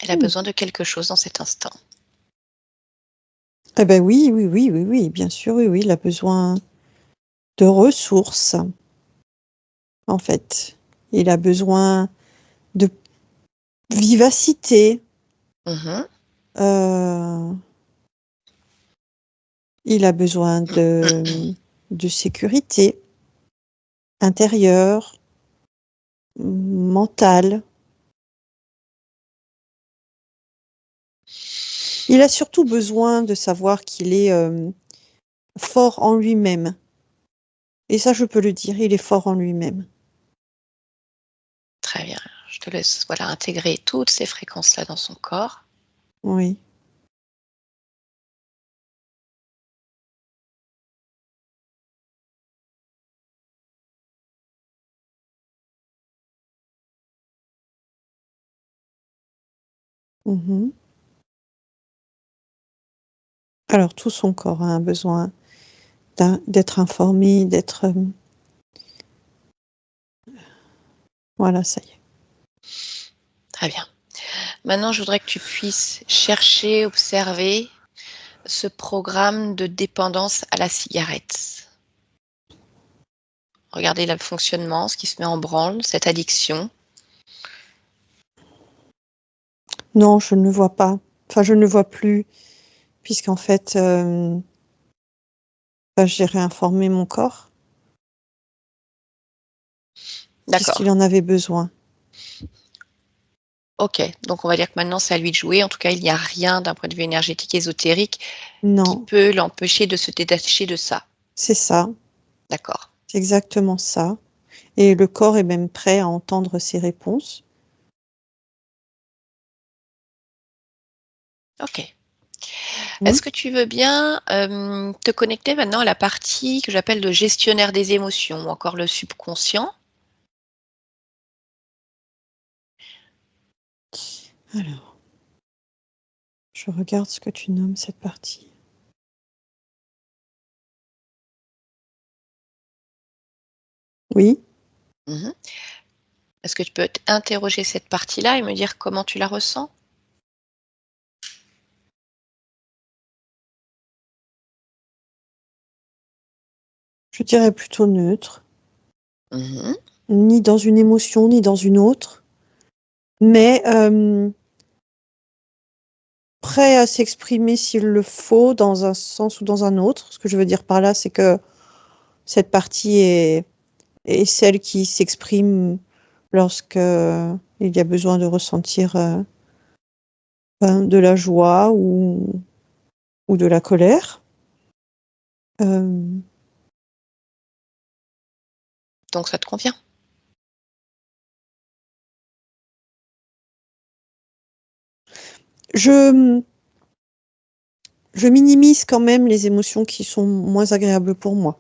elle a Hmm. besoin de quelque chose dans cet instant. Eh ben oui, oui, oui, oui, oui, bien sûr, oui, oui, il a besoin de ressources, en fait. Il a besoin de vivacité. Mmh. euh, il a besoin de sécurité intérieure, mentale. Il a surtout besoin de savoir qu'il est fort en lui-même. Et ça, je peux le dire, il est fort en lui-même. Très bien. Je te laisse, voilà, intégrer toutes ces fréquences-là dans son corps. Oui. Mhm. Alors, tout son corps a un besoin d'être informé, d'être... voilà, ça y est. Très bien. Maintenant, je voudrais que tu puisses chercher, observer ce programme de dépendance à la cigarette. Regarder le fonctionnement, ce qui se met en branle, cette addiction. Non, je ne le vois pas. Enfin, je ne le vois plus, puisqu'en fait, j'ai réinformé mon corps, puisqu'il D'accord. en avait besoin. OK, donc on va dire que maintenant c'est à lui de jouer. En tout cas, il n'y a rien d'un point de vue énergétique ésotérique qui Non, peut l'empêcher de se détacher de ça. c'est ça, D'accord. c'est exactement ça. Et le corps est même prêt à entendre ses réponses. OK. Hein. Est-ce que tu veux bien, te connecter maintenant à la partie que j'appelle le gestionnaire des émotions ou encore le subconscient? Alors, je regarde ce que tu nommes cette partie. Oui. Mhm. Est-ce que tu peux interroger cette partie-là et me dire comment tu la ressens? Je dirais plutôt neutre. Mhm. Ni dans une émotion, ni dans une autre. Mais prêt à s'exprimer s'il le faut, dans un sens ou dans un autre. Ce que je veux dire par là, c'est que cette partie est celle qui s'exprime lorsque il y a besoin de ressentir de la joie ou de la colère. Euh, Donc ça te convient? je, je minimise quand même les émotions qui sont moins agréables pour moi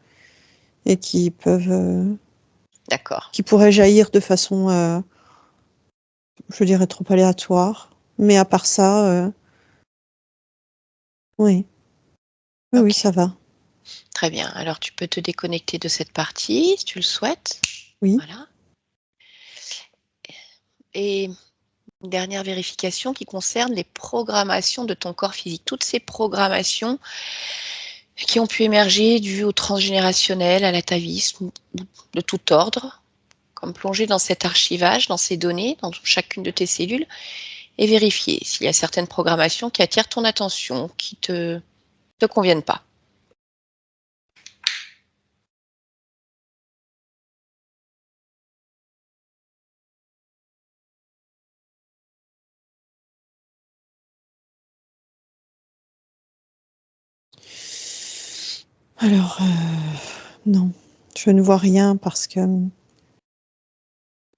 et qui peuvent, D'accord. qui pourraient jaillir de façon, je dirais, trop aléatoire. Mais à part ça, oui. Oui, oui, Ok, ça va. très bien. Alors tu peux te déconnecter de cette partie si tu le souhaites. Oui. Voilà. Et une dernière vérification qui concerne les programmations de ton corps physique. Toutes ces programmations qui ont pu émerger dues au transgénérationnel, à l'atavisme, de tout ordre, comme plonger dans cet archivage, dans ces données, dans chacune de tes cellules, et vérifier s'il y a certaines programmations qui attirent ton attention, qui te conviennent pas. Alors, non, je ne vois rien parce que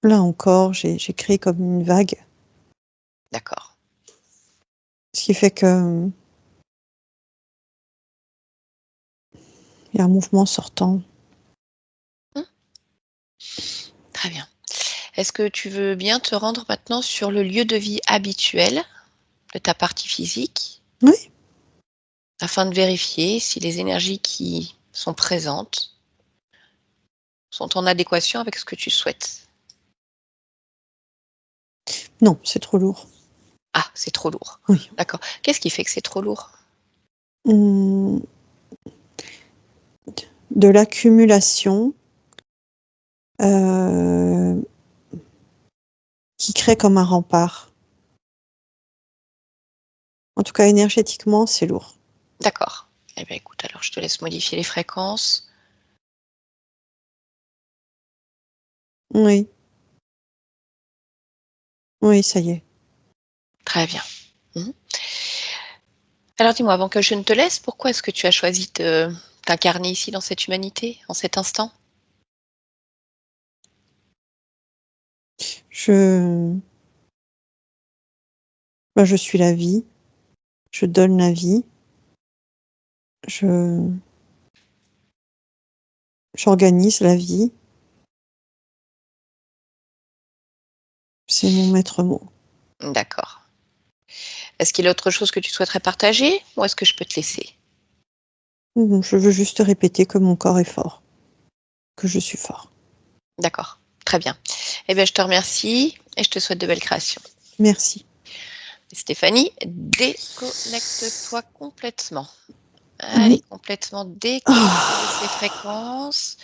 là encore, j'ai créé comme une vague, D'accord. ce qui fait que il y a un mouvement sortant. Très bien. Est-ce que tu veux bien te rendre maintenant sur le lieu de vie habituel de ta partie physique, Oui, afin de vérifier si les énergies qui sont présentes sont en adéquation avec ce que tu souhaites? non, c'est trop lourd. Ah, c'est trop lourd. Oui. D'accord. Qu'est-ce qui fait que c'est trop lourd? Hum, de l'accumulation euh, qui crée comme un rempart. En tout cas, énergétiquement, c'est lourd. D'accord. Eh bien, écoute, alors je te laisse modifier les fréquences. Oui, oui, ça y est. Très bien. Mmh. Alors dis-moi, avant que je ne te laisse, pourquoi est-ce que tu as choisi de t'incarner ici dans cette humanité, en cet instant? Je, je suis la vie, je donne la vie, je, j'organise la vie. C'est mon maître mot. D'accord. Est-ce qu'il y a autre chose que tu souhaiterais partager ou est-ce que je peux te laisser? Je veux juste répéter que mon corps est fort, que je suis fort. D'accord, très bien. Eh bien, je te remercie et je te souhaite de belles créations. Merci. Stéphanie, déconnecte-toi complètement. Allez, Oui. complètement déconnectée de ces Ah. fréquences.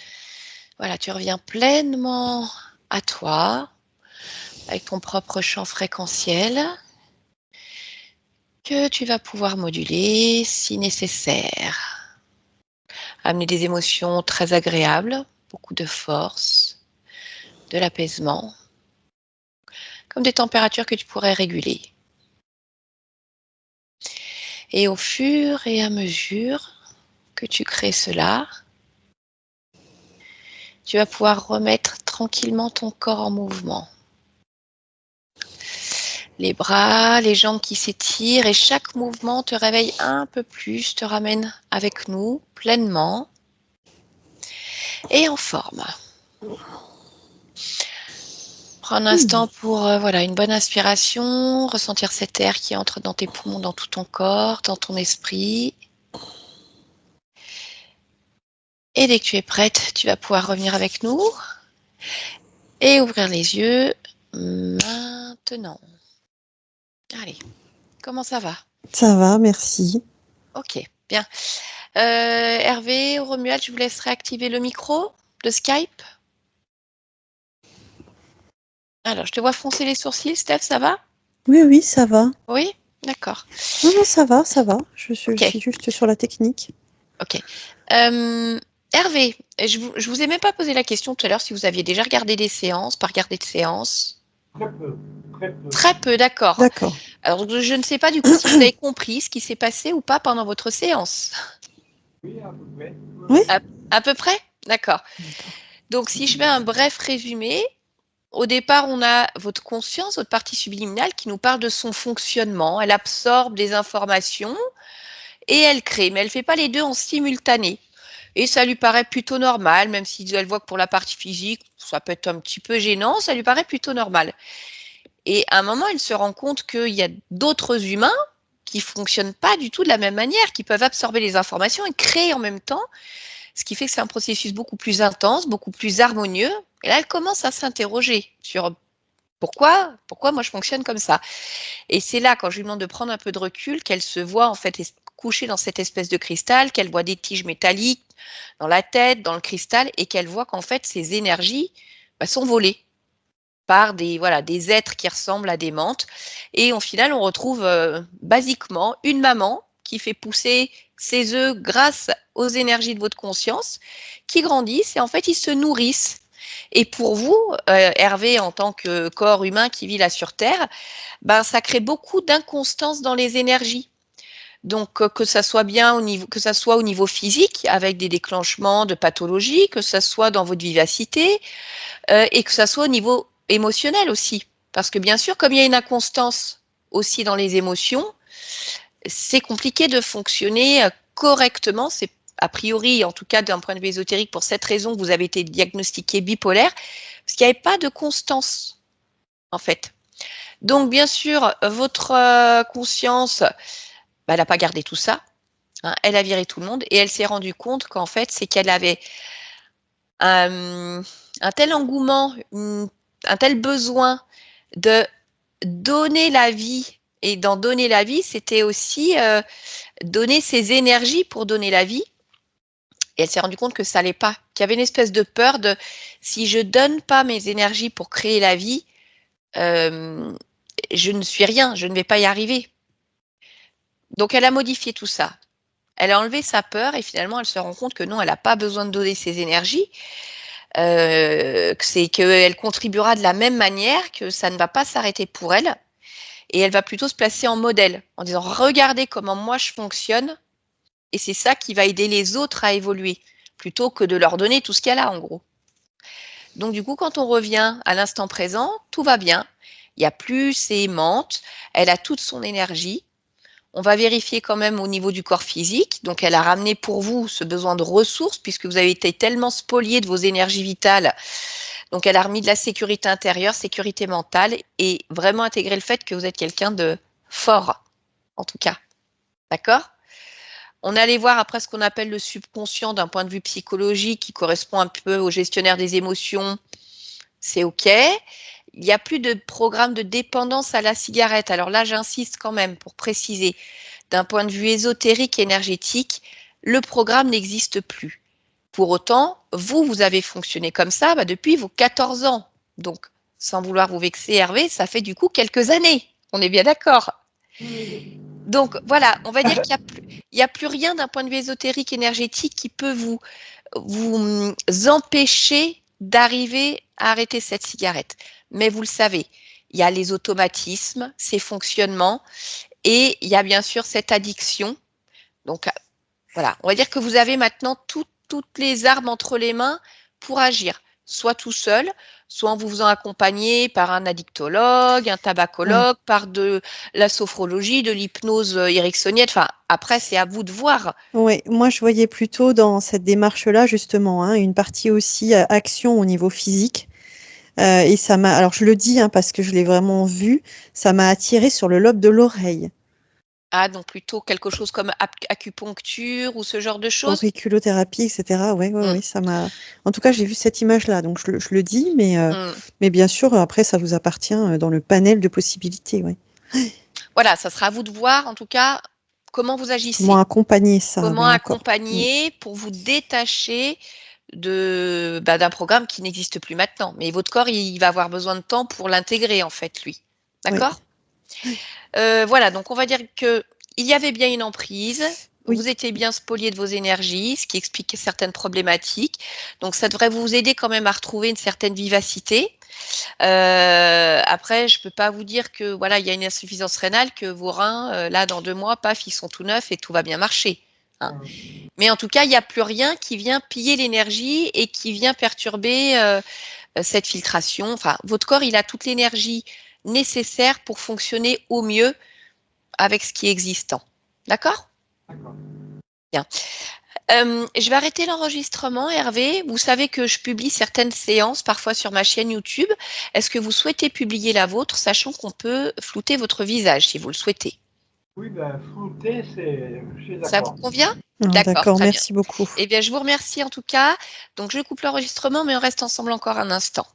Voilà, tu reviens pleinement à toi, avec ton propre champ fréquentiel, que tu vas pouvoir moduler si nécessaire. Amener des émotions très agréables, beaucoup de force, de l'apaisement, comme des températures que tu pourrais réguler. Et au fur et à mesure que tu crées cela, tu vas pouvoir remettre tranquillement ton corps en mouvement. Les bras, les jambes qui s'étirent et chaque mouvement te réveille un peu plus, te ramène avec nous pleinement et en forme. Prends un instant pour voilà, une bonne inspiration, ressentir cet air qui entre dans tes poumons, dans tout ton corps, dans ton esprit. Et dès que tu es prête, tu vas pouvoir revenir avec nous Et ouvrir les yeux maintenant. Allez, comment ça va? Ça va, merci. Ok, bien. Hervé, Romuald, je vous laisserai activer le micro de Skype. Alors, je te vois froncer les sourcils, Steph, ça va? Oui, ça va. Oui? D'accord. Non, ça va. Je Ok. suis juste sur la technique. Ok. Hervé, je vous ai même pas posé la question tout à l'heure si vous aviez déjà regardé des séances, pas regardé de séances. Très peu, très peu. Très peu, d'accord. D'accord. Alors, je ne sais pas du coup si vous avez compris ce qui s'est passé ou pas pendant votre séance. Oui, à peu près. Oui. À peu près? D'accord. D'accord. Donc, si je fais un bref résumé, au départ, on a votre conscience, votre partie subliminale qui nous parle de son fonctionnement. Elle absorbe des informations et elle crée, mais elle ne fait pas les deux en simultané. Et ça lui paraît plutôt normal, même si elle voit que pour la partie physique, ça peut être un petit peu gênant, ça lui paraît plutôt normal. Et à un moment, elle se rend compte qu'il y a d'autres humains qui fonctionnent pas du tout de la même manière, qui peuvent absorber les informations et créer en même temps, ce qui fait que c'est un processus beaucoup plus intense, beaucoup plus harmonieux. Et là, elle commence à s'interroger sur pourquoi moi je fonctionne comme ça. Et c'est là, quand je lui demande de prendre un peu de recul, qu'elle se voit en fait couchée dans cette espèce de cristal, qu'elle voit des tiges métalliques dans la tête, dans le cristal, et qu'elle voit qu'en fait ces énergies sont volées par des êtres qui ressemblent à des menthes. Et au final, on retrouve basiquement une maman qui fait pousser ses œufs grâce aux énergies de votre conscience, qui grandissent et en fait, ils se nourrissent. Et pour vous, Hervé, en tant que corps humain qui vit là sur Terre, ça crée beaucoup d'inconstance dans les énergies. Donc, que ça soit au niveau physique, avec des déclenchements de pathologies, que ça soit dans votre vivacité, et que ça soit au niveau émotionnel aussi. Parce que bien sûr, comme il y a une inconstance aussi dans les émotions, c'est compliqué de fonctionner correctement. C'est a priori, en tout cas d'un point de vue ésotérique, pour cette raison que vous avez été diagnostiqué bipolaire, parce qu'il n'y avait pas de constance, en fait. Donc, bien sûr, votre conscience, elle n'a pas gardé tout ça. Hein, elle a viré tout le monde et elle s'est rendue compte qu'en fait, c'est qu'elle avait un tel engouement, un tel besoin de donner la vie. Et d'en donner la vie, c'était aussi donner ses énergies pour donner la vie. Et elle s'est rendue compte que ça n'allait pas, qu'il y avait une espèce de peur de si je donne pas mes énergies pour créer la vie, je ne suis rien, je ne vais pas y arriver. Donc elle a modifié tout ça. Elle a enlevé sa peur et finalement elle se rend compte que non, elle n'a pas besoin de donner ses énergies. C'est qu'elle contribuera de la même manière, que ça ne va pas s'arrêter pour elle. Et elle va plutôt se placer en modèle, en disant regardez comment moi je fonctionne, et c'est ça qui va aider les autres à évoluer, plutôt que de leur donner tout ce qu'elle a en gros. Donc du coup, quand on revient à l'instant présent, tout va bien. Il n'y a plus ces mantes, elle a toute son énergie. On va vérifier quand même au niveau du corps physique. Donc, elle a ramené pour vous ce besoin de ressources puisque vous avez été tellement spolié de vos énergies vitales. Donc, elle a remis de la sécurité intérieure, sécurité mentale et vraiment intégré le fait que vous êtes quelqu'un de fort, en tout cas. D'accord ? On est allé voir après ce qu'on appelle le subconscient d'un point de vue psychologique qui correspond un peu au gestionnaire des émotions. C'est OK. Il n'y a plus de programme de dépendance à la cigarette. Alors là, j'insiste quand même pour préciser. D'un point de vue ésotérique, énergétique, le programme n'existe plus. Pour autant, vous avez fonctionné comme ça depuis vos 14 ans. Donc, sans vouloir vous vexer, Hervé, ça fait du coup quelques années. On est bien d'accord. Donc, voilà, on va dire qu'il n'y a plus rien d'un point de vue ésotérique, énergétique qui peut vous empêcher d'arriver à arrêter cette cigarette. Mais vous le savez, il y a les automatismes, ces fonctionnements, et il y a bien sûr cette addiction. Donc voilà, on va dire que vous avez maintenant toutes les armes entre les mains pour agir, soit tout seul, soit en vous faisant accompagner par un addictologue, un tabacologue, par de la sophrologie, de l'hypnose ericksonienne. Enfin, après, c'est à vous de voir. Oui, moi je voyais plutôt dans cette démarche-là justement une partie aussi action au niveau physique. Et ça m'a, alors je le dis parce que je l'ai vraiment vu, ça m'a attiré sur le lobe de l'oreille. Ah, donc plutôt quelque chose comme acupuncture ou ce genre de choses? Auriculothérapie, et cetera. Ouais, Mmh. ça m'a en tout cas, j'ai vu cette image-là, donc je le dis, Mmh. mais bien sûr, après ça vous appartient, dans le panel de possibilités, ouais. Voilà, ça sera à vous de voir, en tout cas, comment vous Comment agissez. accompagner ça, Comment oui, encore. accompagner pour vous détacher d'un programme qui n'existe plus maintenant. Mais votre corps, il va avoir besoin de temps pour l'intégrer, en fait, lui. Oui, D'accord? Voilà, donc on va dire qu'il y avait bien une emprise, oui, vous étiez bien spolié de vos énergies, ce qui explique certaines problématiques. Donc ça devrait vous aider quand même à retrouver une certaine vivacité. Après, je peux pas vous dire que voilà, il y a une insuffisance rénale, que vos reins, là, dans 2 mois, paf, ils sont tout neufs et tout va bien marcher, hein. Mais en tout cas, il n'y a plus rien qui vient piller l'énergie et qui vient perturber cette filtration. Enfin, votre corps, il a toute l'énergie nécessaire pour fonctionner au mieux avec ce qui est existant. D'accord? D'accord. Bien. Je vais arrêter l'enregistrement, Hervé. Vous savez que je publie certaines séances parfois sur ma chaîne YouTube. Est-ce que vous souhaitez publier la vôtre, sachant qu'on peut flouter votre visage si vous le souhaitez? Oui, ben, flouter, je suis Ça vous d'accord. convient? ah D'accord, d'accord, très bien. merci beaucoup. Eh bien, je vous remercie en tout cas. Donc, je coupe l'enregistrement, mais on reste ensemble encore un instant.